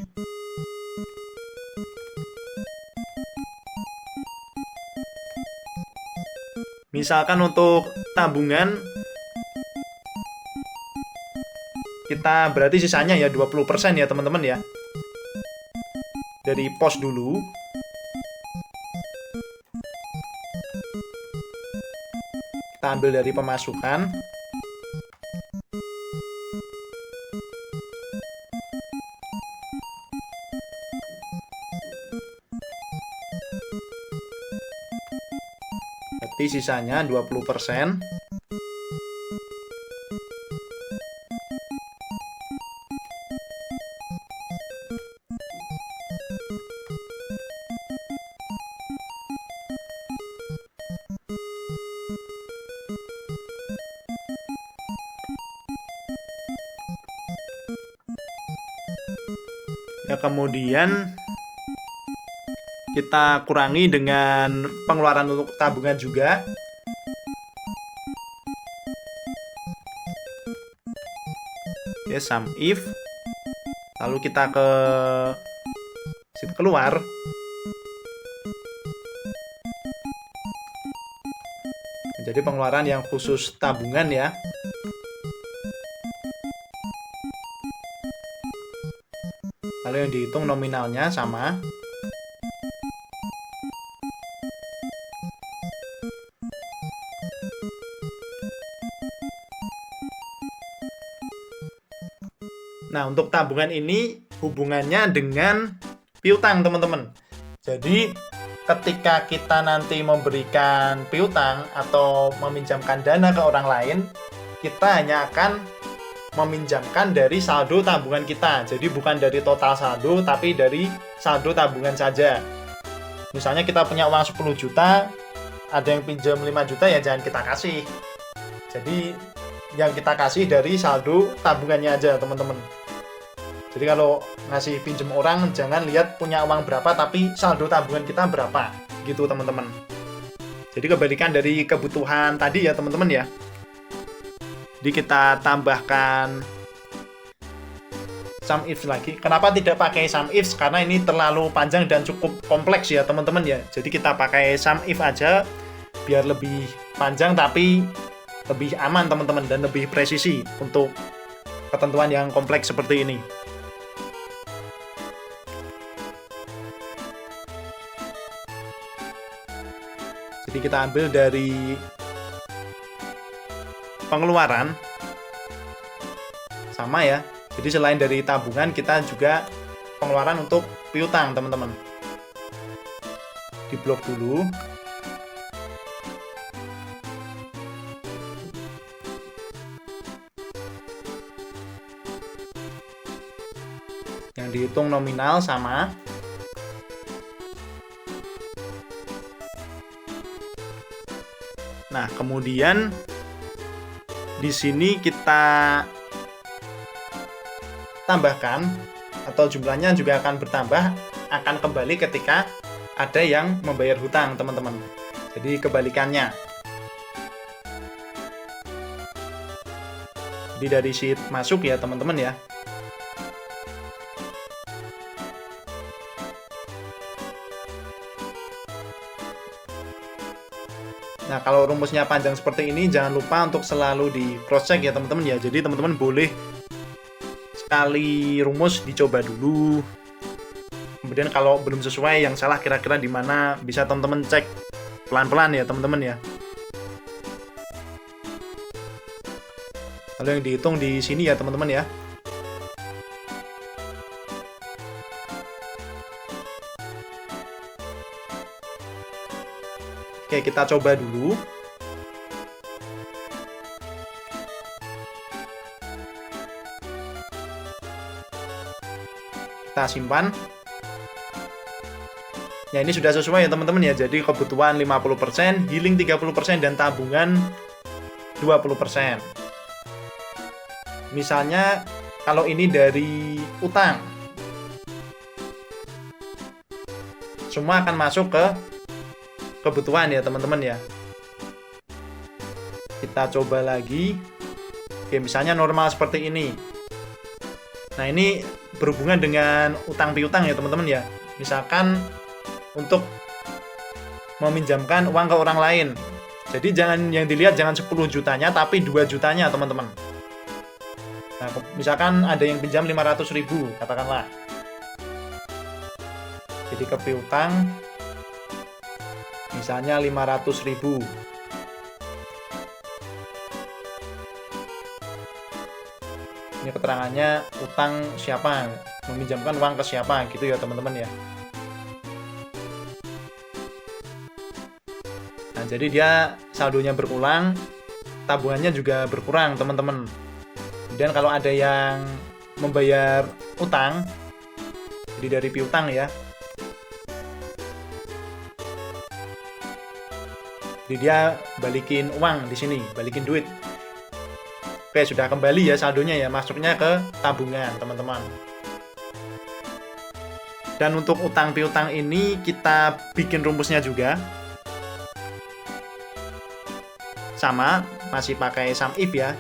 Misalkan untuk tabungan kita berarti sisanya ya 20% ya teman-teman ya. Dari pos dulu. Kita ambil dari pemasukan. Berarti sisanya 20%. Ya, kemudian kita kurangi dengan pengeluaran untuk tabungan juga. Oke, sum if. Lalu kita ke sheet keluar. Jadi pengeluaran yang khusus tabungan ya. Lalu yang dihitung nominalnya sama. Nah, untuk tabungan ini hubungannya dengan piutang, teman-teman. Jadi, ketika kita nanti memberikan piutang atau meminjamkan dana ke orang lain, kita hanya akan meminjamkan dari saldo tabungan kita. Jadi bukan dari total saldo, tapi dari saldo tabungan saja. Misalnya kita punya uang 10 juta, ada yang pinjam 5 juta, ya jangan kita kasih. Jadi yang kita kasih dari saldo tabungannya aja, teman-teman. Jadi kalau ngasih pinjam orang, jangan lihat punya uang berapa, tapi saldo tabungan kita berapa. Gitu, teman-teman. Jadi kebalikan dari kebutuhan tadi ya, teman-teman ya. Jadi kita tambahkan sum if lagi. Kenapa tidak pakai sum if? Karena ini terlalu panjang dan cukup kompleks ya teman-teman ya. Jadi kita pakai sum if aja biar lebih panjang tapi lebih aman teman-teman dan lebih presisi untuk ketentuan yang kompleks seperti ini. Jadi kita ambil dari pengeluaran sama ya. Jadi selain dari tabungan, kita juga pengeluaran untuk piutang, teman-teman. Di blok dulu. Yang dihitung nominal sama. Nah, kemudian di sini kita tambahkan atau jumlahnya juga akan bertambah, akan kembali ketika ada yang membayar hutang, teman-teman. Jadi kebalikannya. Jadi dari sheet masuk ya, teman-teman ya. Nah, kalau rumusnya panjang seperti ini, jangan lupa untuk selalu di cross check ya teman-teman ya. Jadi teman-teman boleh sekali rumus dicoba dulu. Kemudian kalau belum sesuai, yang salah kira-kira di mana, bisa teman-teman cek pelan-pelan ya teman-teman ya. Lalu yang dihitung di sini ya teman-teman ya. Oke, kita coba dulu. Kita simpan. Ya, ini sudah sesuai ya teman-teman ya. Jadi kebutuhan 50%, healing 30%, dan tabungan 20%. Misalnya kalau ini dari utang, semua akan masuk ke kebutuhan ya teman-teman ya. Kita coba lagi. Oke, misalnya normal seperti ini. Nah, ini berhubungan dengan utang piutang ya teman-teman ya. Misalkan untuk meminjamkan uang ke orang lain. Jadi jangan yang dilihat jangan 10 jutanya tapi 2 jutanya teman-teman. Nah, misalkan ada yang pinjam 500.000 katakanlah. Jadi ke piutang misalnya 500.000. Ini keterangannya utang siapa, meminjamkan uang ke siapa gitu ya teman-teman ya. Nah, jadi dia saldonya berulang, tabungannya juga berkurang teman-teman. Dan kalau ada yang membayar utang, jadi dari piutang ya, jadi dia balikin uang di sini, balikin duit. Oke, sudah kembali ya saldonya ya, masuknya ke tabungan teman-teman. Dan untuk utang piutang ini kita bikin rumusnya juga sama, masih pakai sum if ya.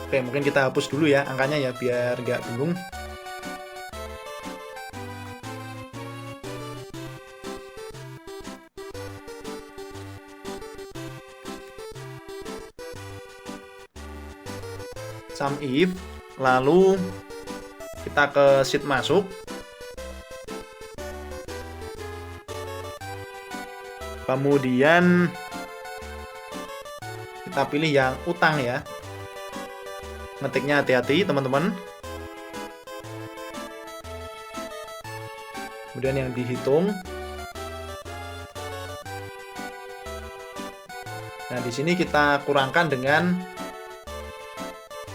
Oke, mungkin kita hapus dulu ya angkanya ya biar nggak bingung. Sum if, lalu kita ke sheet masuk. Kemudian kita pilih yang utang ya. Ngetiknya hati-hati teman-teman. Kemudian yang dihitung. Nah, di sini kita kurangkan dengan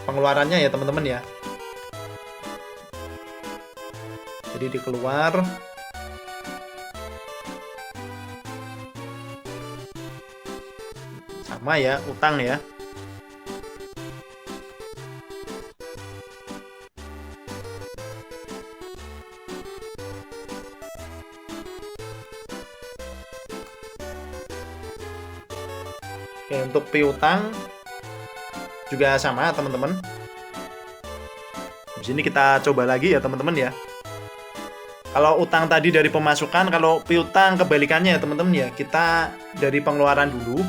pengeluarannya ya teman-teman ya. Jadi dikeluar. Sama ya, utang ya. Oke, untuk piutang juga sama teman-teman. Di sini kita coba lagi ya teman-teman ya. Kalau utang tadi dari pemasukan, kalau piutang kebalikannya ya teman-teman ya. Kita dari pengeluaran dulu.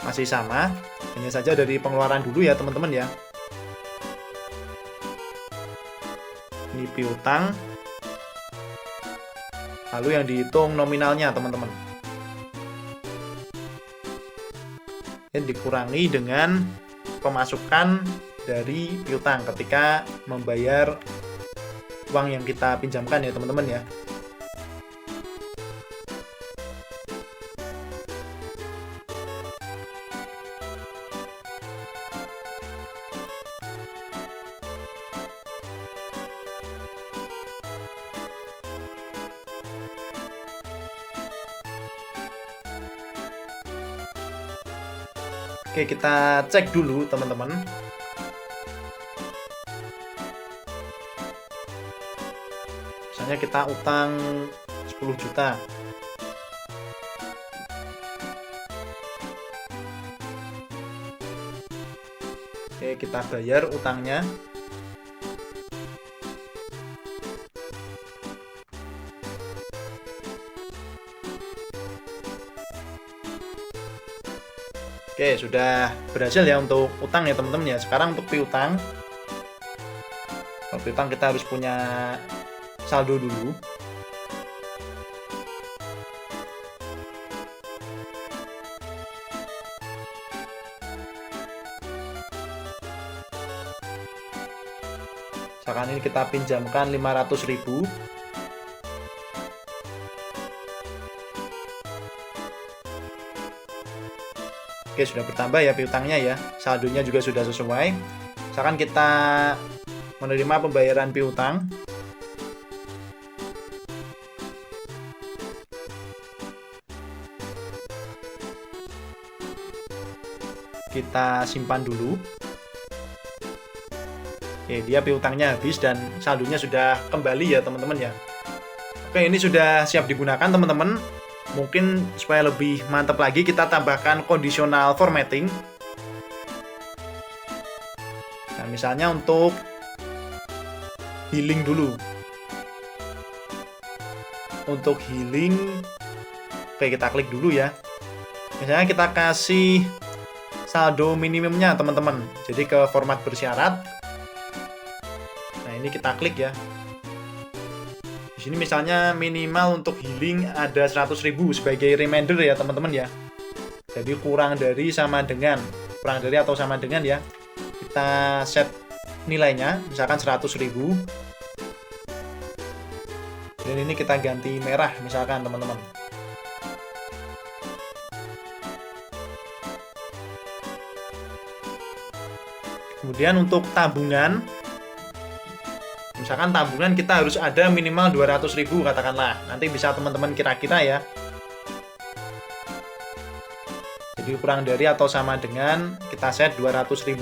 Masih sama, hanya saja dari pengeluaran dulu ya teman-teman ya. Ini piutang. Lalu yang dihitung nominalnya teman-teman. Dan dikurangi dengan pemasukan dari piutang ketika membayar uang yang kita pinjamkan ya teman-teman ya. Oke, kita cek dulu teman-teman. Misalnya kita utang 10 juta. Oke, kita bayar utangnya. Oke, sudah berhasil ya untuk utang ya teman-teman ya. Sekarang untuk piutang. Kalau piutang kita harus punya saldo dulu. Misalkan ini kita pinjamkan 500.000. Oke, sudah bertambah ya piutangnya ya. Saldonya juga sudah sesuai. Misalkan kita menerima pembayaran piutang. Kita simpan dulu. Oke, dia piutangnya habis dan saldonya sudah kembali ya teman-teman ya. Oke, ini sudah siap digunakan teman-teman. Mungkin supaya lebih mantap lagi kita tambahkan conditional formatting. Nah, misalnya untuk healing dulu. Untuk healing, oke kita klik dulu ya. Misalnya kita kasih saldo minimumnya teman-teman. Jadi ke format bersyarat. Nah, ini kita klik ya. Di sini misalnya minimal untuk healing ada 100.000 sebagai reminder ya teman-teman ya. Jadi kurang dari atau sama dengan ya. Kita set nilainya misalkan 100.000. Dan ini kita ganti merah misalkan teman-teman. Kemudian untuk tabungan, misalkan tabungan kita harus ada minimal 200.000 katakanlah. Nanti bisa teman-teman kira-kira ya. Jadi kurang dari atau sama dengan kita set 200.000.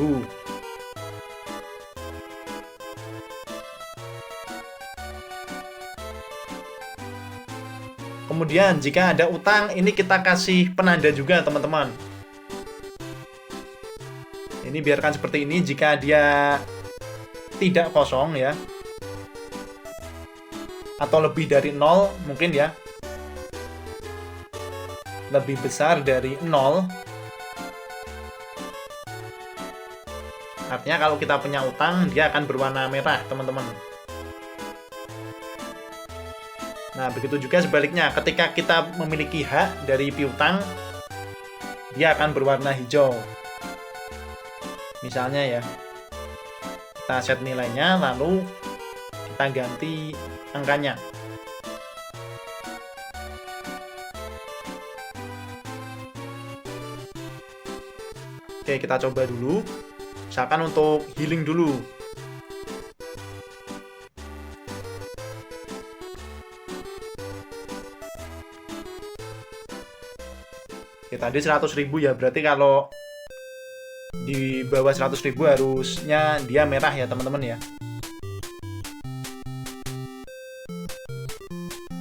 Kemudian jika ada utang, ini kita kasih penanda juga teman-teman. Ini biarkan seperti ini jika dia tidak kosong ya. Atau lebih dari 0 mungkin ya. Lebih besar dari 0. Artinya kalau kita punya utang, dia akan berwarna merah teman-teman. Nah, begitu juga sebaliknya. Ketika kita memiliki hak dari piutang, dia akan berwarna hijau. Misalnya ya, kita set nilainya, lalu kita ganti angkanya. Oke, kita coba dulu. Misalkan untuk healing dulu. Oke, tadi 100.000 ya, berarti kalau di bawah 100.000 harusnya dia merah ya teman-teman ya.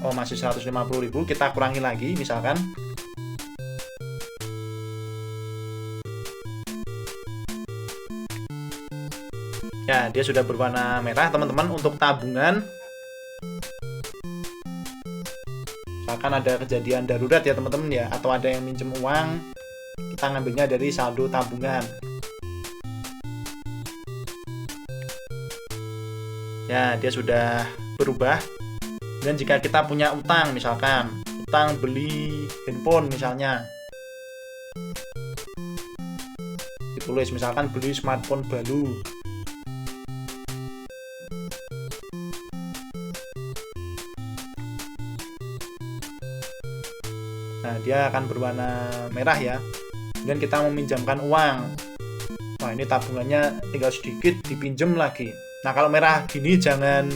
Oh, masih 150.000, kita kurangi lagi misalkan. Ya, dia sudah berwarna merah teman-teman. Untuk tabungan, misalkan ada kejadian darurat ya teman-teman ya, atau ada yang minjem uang, kita ngambilnya dari saldo tabungan. Ya, dia sudah berubah. Dan jika kita punya utang, misalkan utang beli handphone misalnya, ditulis misalkan beli smartphone baru. Nah, dia akan berwarna merah ya. Dan kita meminjamkan uang. Wah, ini tabungannya tinggal sedikit, dipinjam lagi. Nah, kalau merah gini jangan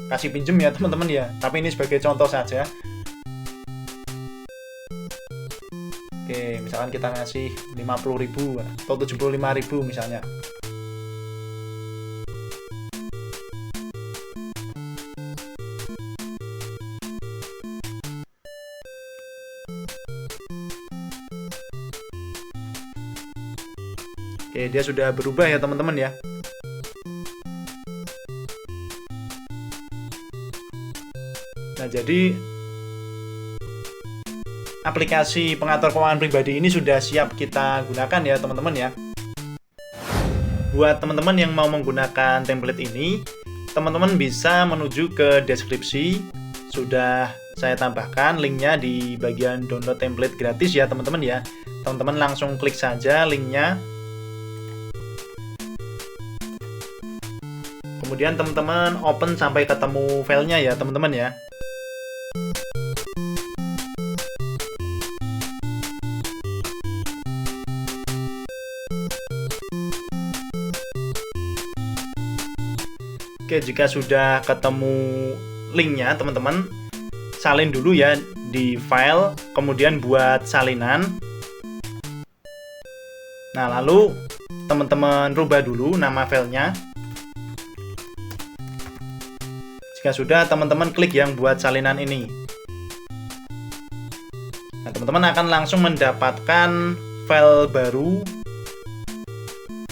kasih pinjem ya teman-teman ya. Tapi ini sebagai contoh saja. Oke, misalkan kita ngasih 50.000 atau 75.000 misalnya. Oke, dia sudah berubah ya teman-teman ya. Nah, jadi aplikasi pengatur keuangan pribadi ini sudah siap kita gunakan ya teman-teman ya. Buat teman-teman yang mau menggunakan template ini, teman-teman bisa menuju ke deskripsi. Sudah saya tambahkan linknya di bagian download template gratis ya teman-teman ya. Teman-teman langsung klik saja linknya. Kemudian teman-teman open sampai ketemu filenya ya teman-teman ya. Oke, jika sudah ketemu linknya teman-teman, salin dulu ya di file, kemudian buat salinan. Nah, lalu teman-teman rubah dulu nama filenya. Jika sudah, teman-teman klik yang buat salinan ini. Nah, teman-teman akan langsung mendapatkan file baru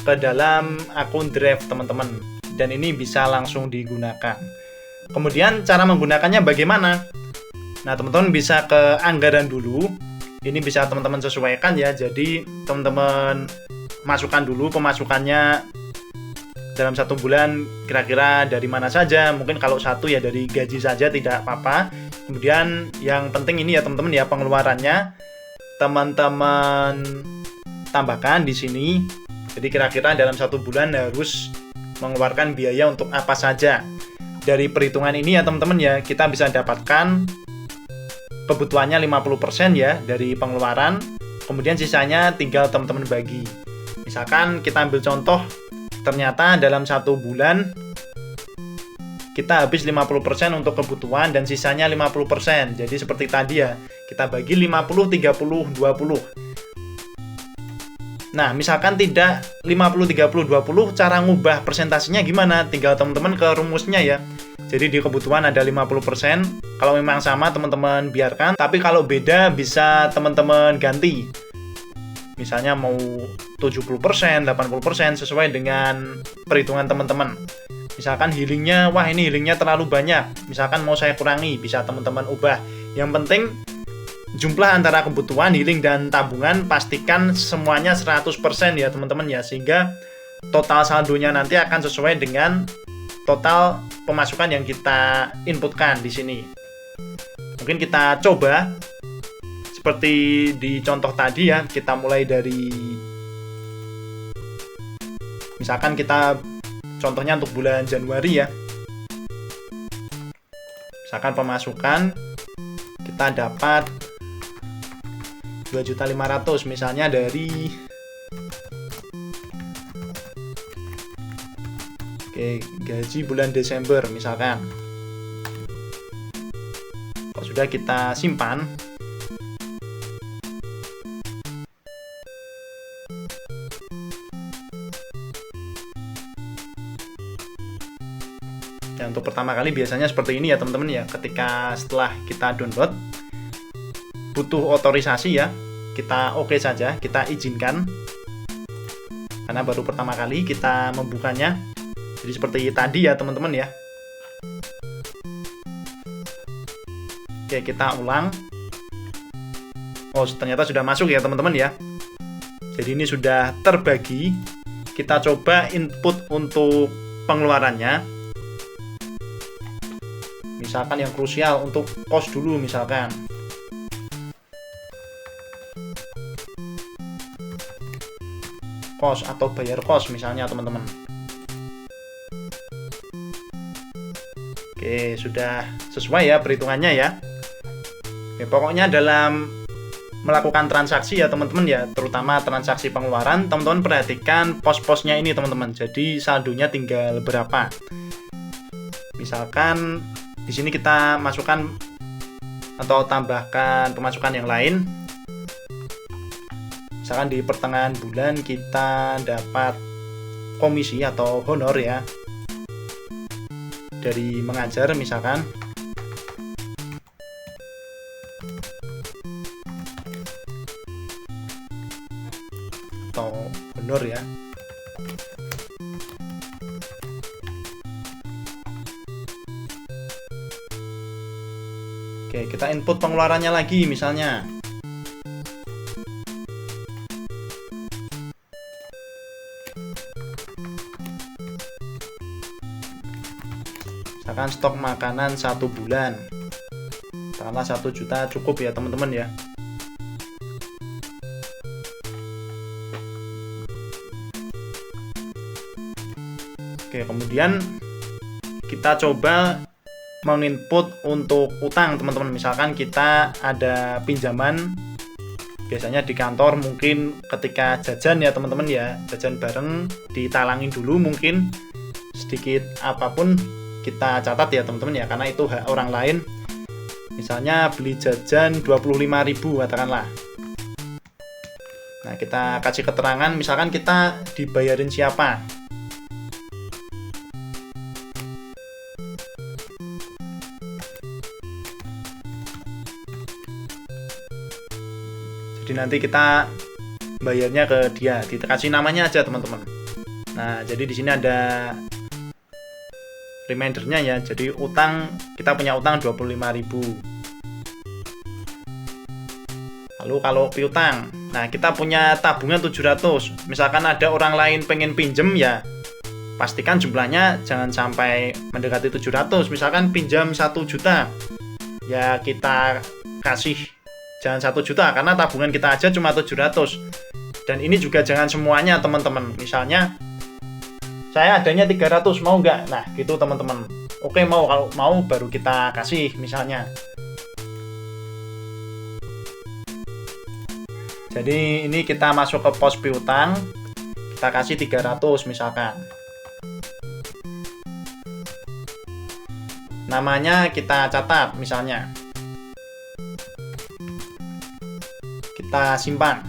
ke dalam akun Drive teman-teman. Dan ini bisa langsung digunakan. Kemudian cara menggunakannya bagaimana? Nah, teman-teman bisa ke anggaran dulu. Ini bisa teman-teman sesuaikan ya. Jadi teman-teman masukkan dulu pemasukannya dalam 1 bulan kira-kira dari mana saja. Mungkin kalau 1 ya dari gaji saja tidak apa-apa. Kemudian yang penting ini ya teman-teman ya, pengeluarannya teman-teman tambahkan di sini. Jadi kira-kira dalam 1 bulan harus mengeluarkan biaya untuk apa saja. Dari perhitungan ini ya teman-teman ya, kita bisa dapatkan kebutuhannya 50% ya dari pengeluaran, kemudian sisanya tinggal teman-teman bagi. Misalkan kita ambil contoh, ternyata dalam 1 bulan kita habis 50% untuk kebutuhan dan sisanya 50%. Jadi seperti tadi ya, kita bagi 50, 30, 20. Nah, misalkan tidak 50, 30, 20, cara ngubah presentasinya gimana? Tinggal teman-teman ke rumusnya ya. Jadi di kebutuhan ada 50%, kalau memang sama teman-teman biarkan, tapi kalau beda bisa teman-teman ganti. Misalnya mau 70%, 80% sesuai dengan perhitungan teman-teman. Misalkan healingnya, wah ini healingnya terlalu banyak, misalkan mau saya kurangi, bisa teman-teman ubah. Yang penting jumlah antara kebutuhan, healing, dan tabungan pastikan semuanya 100% ya teman-teman ya, sehingga total saldonya nanti akan sesuai dengan total pemasukan yang kita inputkan di sini. Mungkin kita coba seperti di contoh tadi ya, kita mulai dari misalkan kita contohnya untuk bulan Januari ya. Misalkan pemasukan kita dapat 2.500.000 misalnya dari gaji bulan Desember misalkan. Kalau sudah kita simpan, ya untuk pertama kali biasanya seperti ini ya teman-teman ya. Ketika setelah kita download butuh otorisasi ya, kita oke saja, kita izinkan karena baru pertama kali kita membukanya. Jadi seperti tadi ya teman-teman ya. Oke, kita ulang. Oh, ternyata sudah masuk ya teman-teman ya. Jadi ini sudah terbagi. Kita coba input untuk pengeluarannya. Misalkan yang krusial untuk kos dulu misalkan. Kos atau bayar kos misalnya teman-teman. Oke, sudah sesuai ya perhitungannya ya. Oke, pokoknya dalam melakukan transaksi ya teman-teman ya, terutama transaksi pengeluaran, teman-teman perhatikan pos-posnya ini teman-teman. Jadi saldonya tinggal berapa. Misalkan di sini kita masukkan atau tambahkan pemasukan yang lain. Misalkan di pertengahan bulan kita dapat komisi atau honor ya dari mengajar misalkan, atau honor ya. Oke, kita input pengeluarannya lagi misalnya misalkan stok makanan 1 bulan, katakanlah 1 juta cukup ya teman-teman ya. Oke, kemudian kita coba menginput untuk utang teman-teman. Misalkan kita ada pinjaman, biasanya di kantor mungkin ketika jajan ya teman-teman ya, jajan bareng ditalangin dulu, mungkin sedikit apapun kita catat ya teman-teman ya, karena itu hak orang lain. Misalnya beli jajan 25.000 katakanlah. Nah, kita kasih keterangan misalkan kita dibayarin siapa. Jadi nanti kita bayarnya ke dia, dikasih namanya aja teman-teman. Nah, jadi di sini ada remindernya ya. Jadi utang, kita punya utang 25.000. Lalu kalau piutang, nah kita punya tabungan 700. Misalkan ada orang lain pengen pinjem ya, pastikan jumlahnya jangan sampai mendekati 700. Misalkan pinjam 1 juta, ya kita kasih jangan 1 juta karena tabungan kita aja cuma 700. Dan ini juga jangan semuanya teman-teman. Misalnya saya adanya 300, mau nggak? Nah gitu teman-teman. Oke, mau, kalau mau baru kita kasih misalnya. Jadi ini kita masuk ke pos piutang, kita kasih 300 misalkan. Namanya kita catat misalnya. Kita simpan.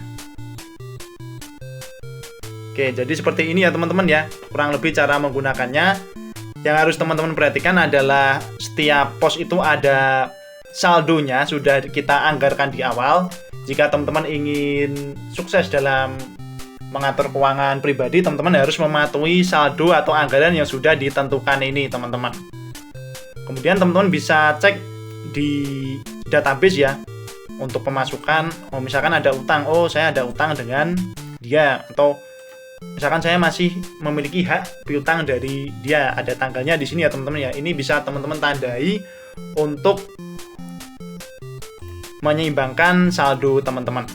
Oke, jadi seperti ini ya teman-teman ya, kurang lebih cara menggunakannya. Yang harus teman-teman perhatikan adalah setiap pos itu ada saldonya, sudah kita anggarkan di awal. Jika teman-teman ingin sukses dalam mengatur keuangan pribadi, teman-teman harus mematuhi saldo atau anggaran yang sudah ditentukan ini teman-teman. Kemudian teman-teman bisa cek di database ya, untuk pemasukan. Oh, misalkan ada utang, oh saya ada utang dengan dia, atau misalkan saya masih memiliki hak piutang dari dia, ada tanggalnya di sini ya teman-teman ya. Ini bisa teman-teman tandai untuk menyeimbangkan saldo teman-teman.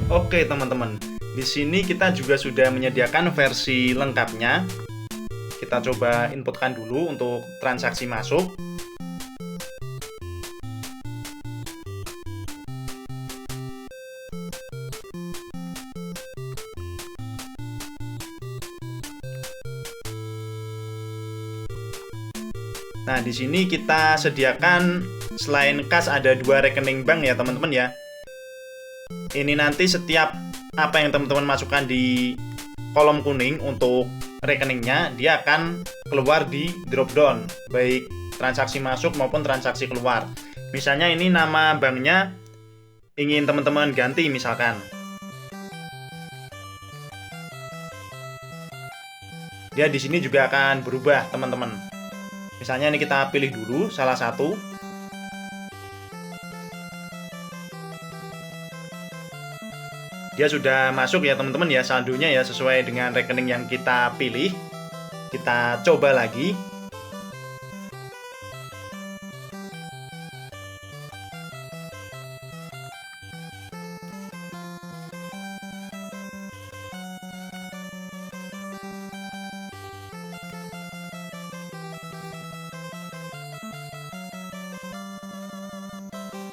Oke teman-teman, di sini kita juga sudah menyediakan versi lengkapnya. Kita coba inputkan dulu untuk transaksi masuk. Nah, di sini kita sediakan selain kas ada 2 rekening bank ya teman-teman ya. Ini nanti setiap apa yang teman-teman masukkan di kolom kuning untuk rekeningnya, dia akan keluar di drop down, baik transaksi masuk maupun transaksi keluar. Misalnya ini nama banknya ingin teman-teman ganti misalkan. Dia di sini juga akan berubah teman-teman. Misalnya ini kita pilih dulu salah satu. Dia sudah masuk ya teman-teman ya, saldonya ya sesuai dengan rekening yang kita pilih. Kita coba lagi.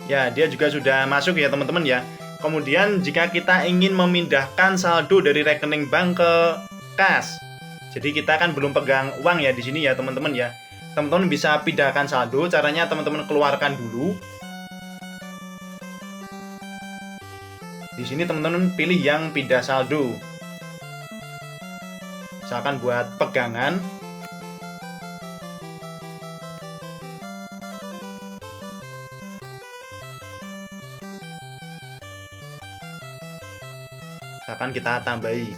Ya, dia juga sudah masuk ya teman-teman ya. Kemudian jika kita ingin memindahkan saldo dari rekening bank ke kas, jadi kita kan belum pegang uang ya di sini ya teman-teman ya. Teman-teman bisa pindahkan saldo, caranya teman-teman keluarkan dulu. Di sini teman-teman pilih yang pindah saldo. Misalkan buat pegangan. Akan kita tambahi.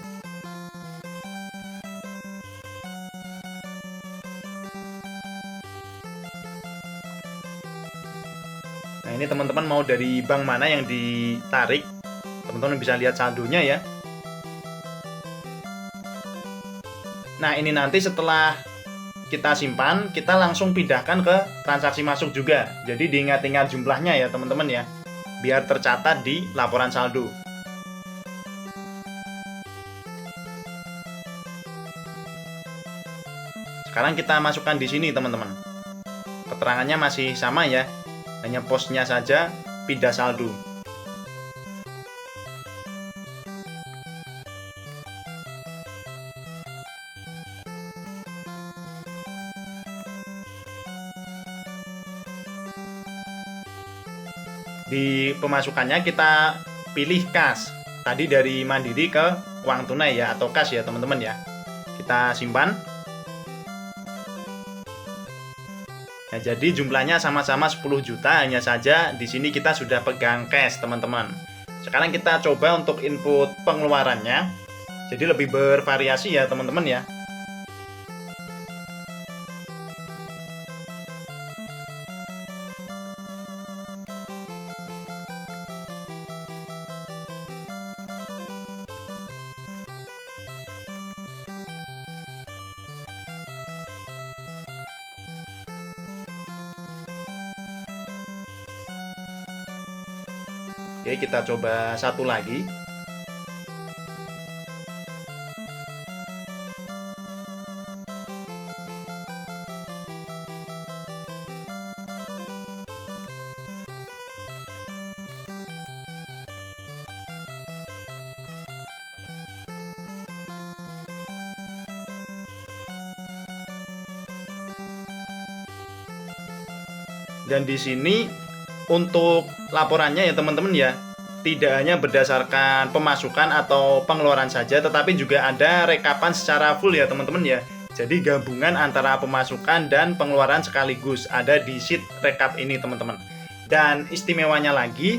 Nah, ini teman-teman mau dari bank mana yang ditarik, teman-teman bisa lihat saldonya ya. Nah, ini nanti setelah kita simpan, kita langsung pindahkan ke transaksi masuk juga. Jadi diingat-ingat jumlahnya ya teman-teman ya, biar tercatat di laporan saldo. Sekarang kita masukkan di sini teman-teman. Keterangannya masih sama ya, hanya posnya saja pindah saldo. Di pemasukannya kita pilih kas. Tadi dari Mandiri ke uang tunai ya, atau kas ya teman-teman ya. Kita simpan. Nah, jadi jumlahnya sama-sama 10 juta, hanya saja di sini kita sudah pegang cash teman-teman. Sekarang kita coba untuk input pengeluarannya. Jadi lebih bervariasi ya teman-teman ya. Oke, kita coba satu lagi. Dan di sini untuk laporannya ya teman-teman ya, tidak hanya berdasarkan pemasukan atau pengeluaran saja, tetapi juga ada rekapan secara full ya teman-teman ya. Jadi gabungan antara pemasukan dan pengeluaran sekaligus ada di sheet rekap ini teman-teman. Dan istimewanya lagi,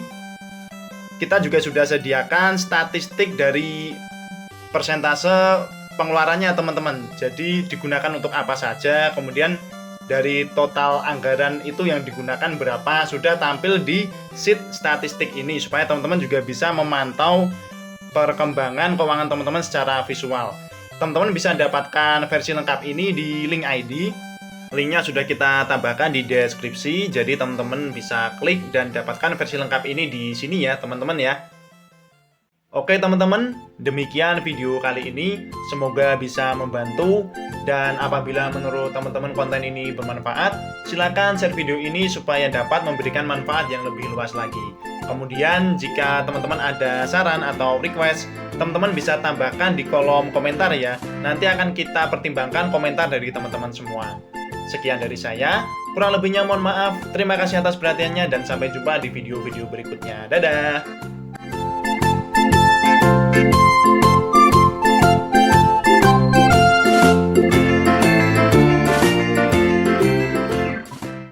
kita juga sudah sediakan statistik dari persentase pengeluarannya teman-teman. Jadi digunakan untuk apa saja, kemudian dari total anggaran itu yang digunakan berapa sudah tampil di sheet statistik ini, supaya teman-teman juga bisa memantau perkembangan keuangan teman-teman secara visual. Teman-teman bisa dapatkan versi lengkap ini di link ID. Linknya sudah kita tambahkan di deskripsi, jadi teman-teman bisa klik dan dapatkan versi lengkap ini di sini ya teman-teman ya. Oke teman-teman, demikian video kali ini, semoga bisa membantu. Dan apabila menurut teman-teman konten ini bermanfaat, silakan share video ini supaya dapat memberikan manfaat yang lebih luas lagi. Kemudian jika teman-teman ada saran atau request, teman-teman bisa tambahkan di kolom komentar ya. Nanti akan kita pertimbangkan komentar dari teman-teman semua. Sekian dari saya, kurang lebihnya mohon maaf. Terima kasih atas perhatiannya dan sampai jumpa di video-video berikutnya. Dadah!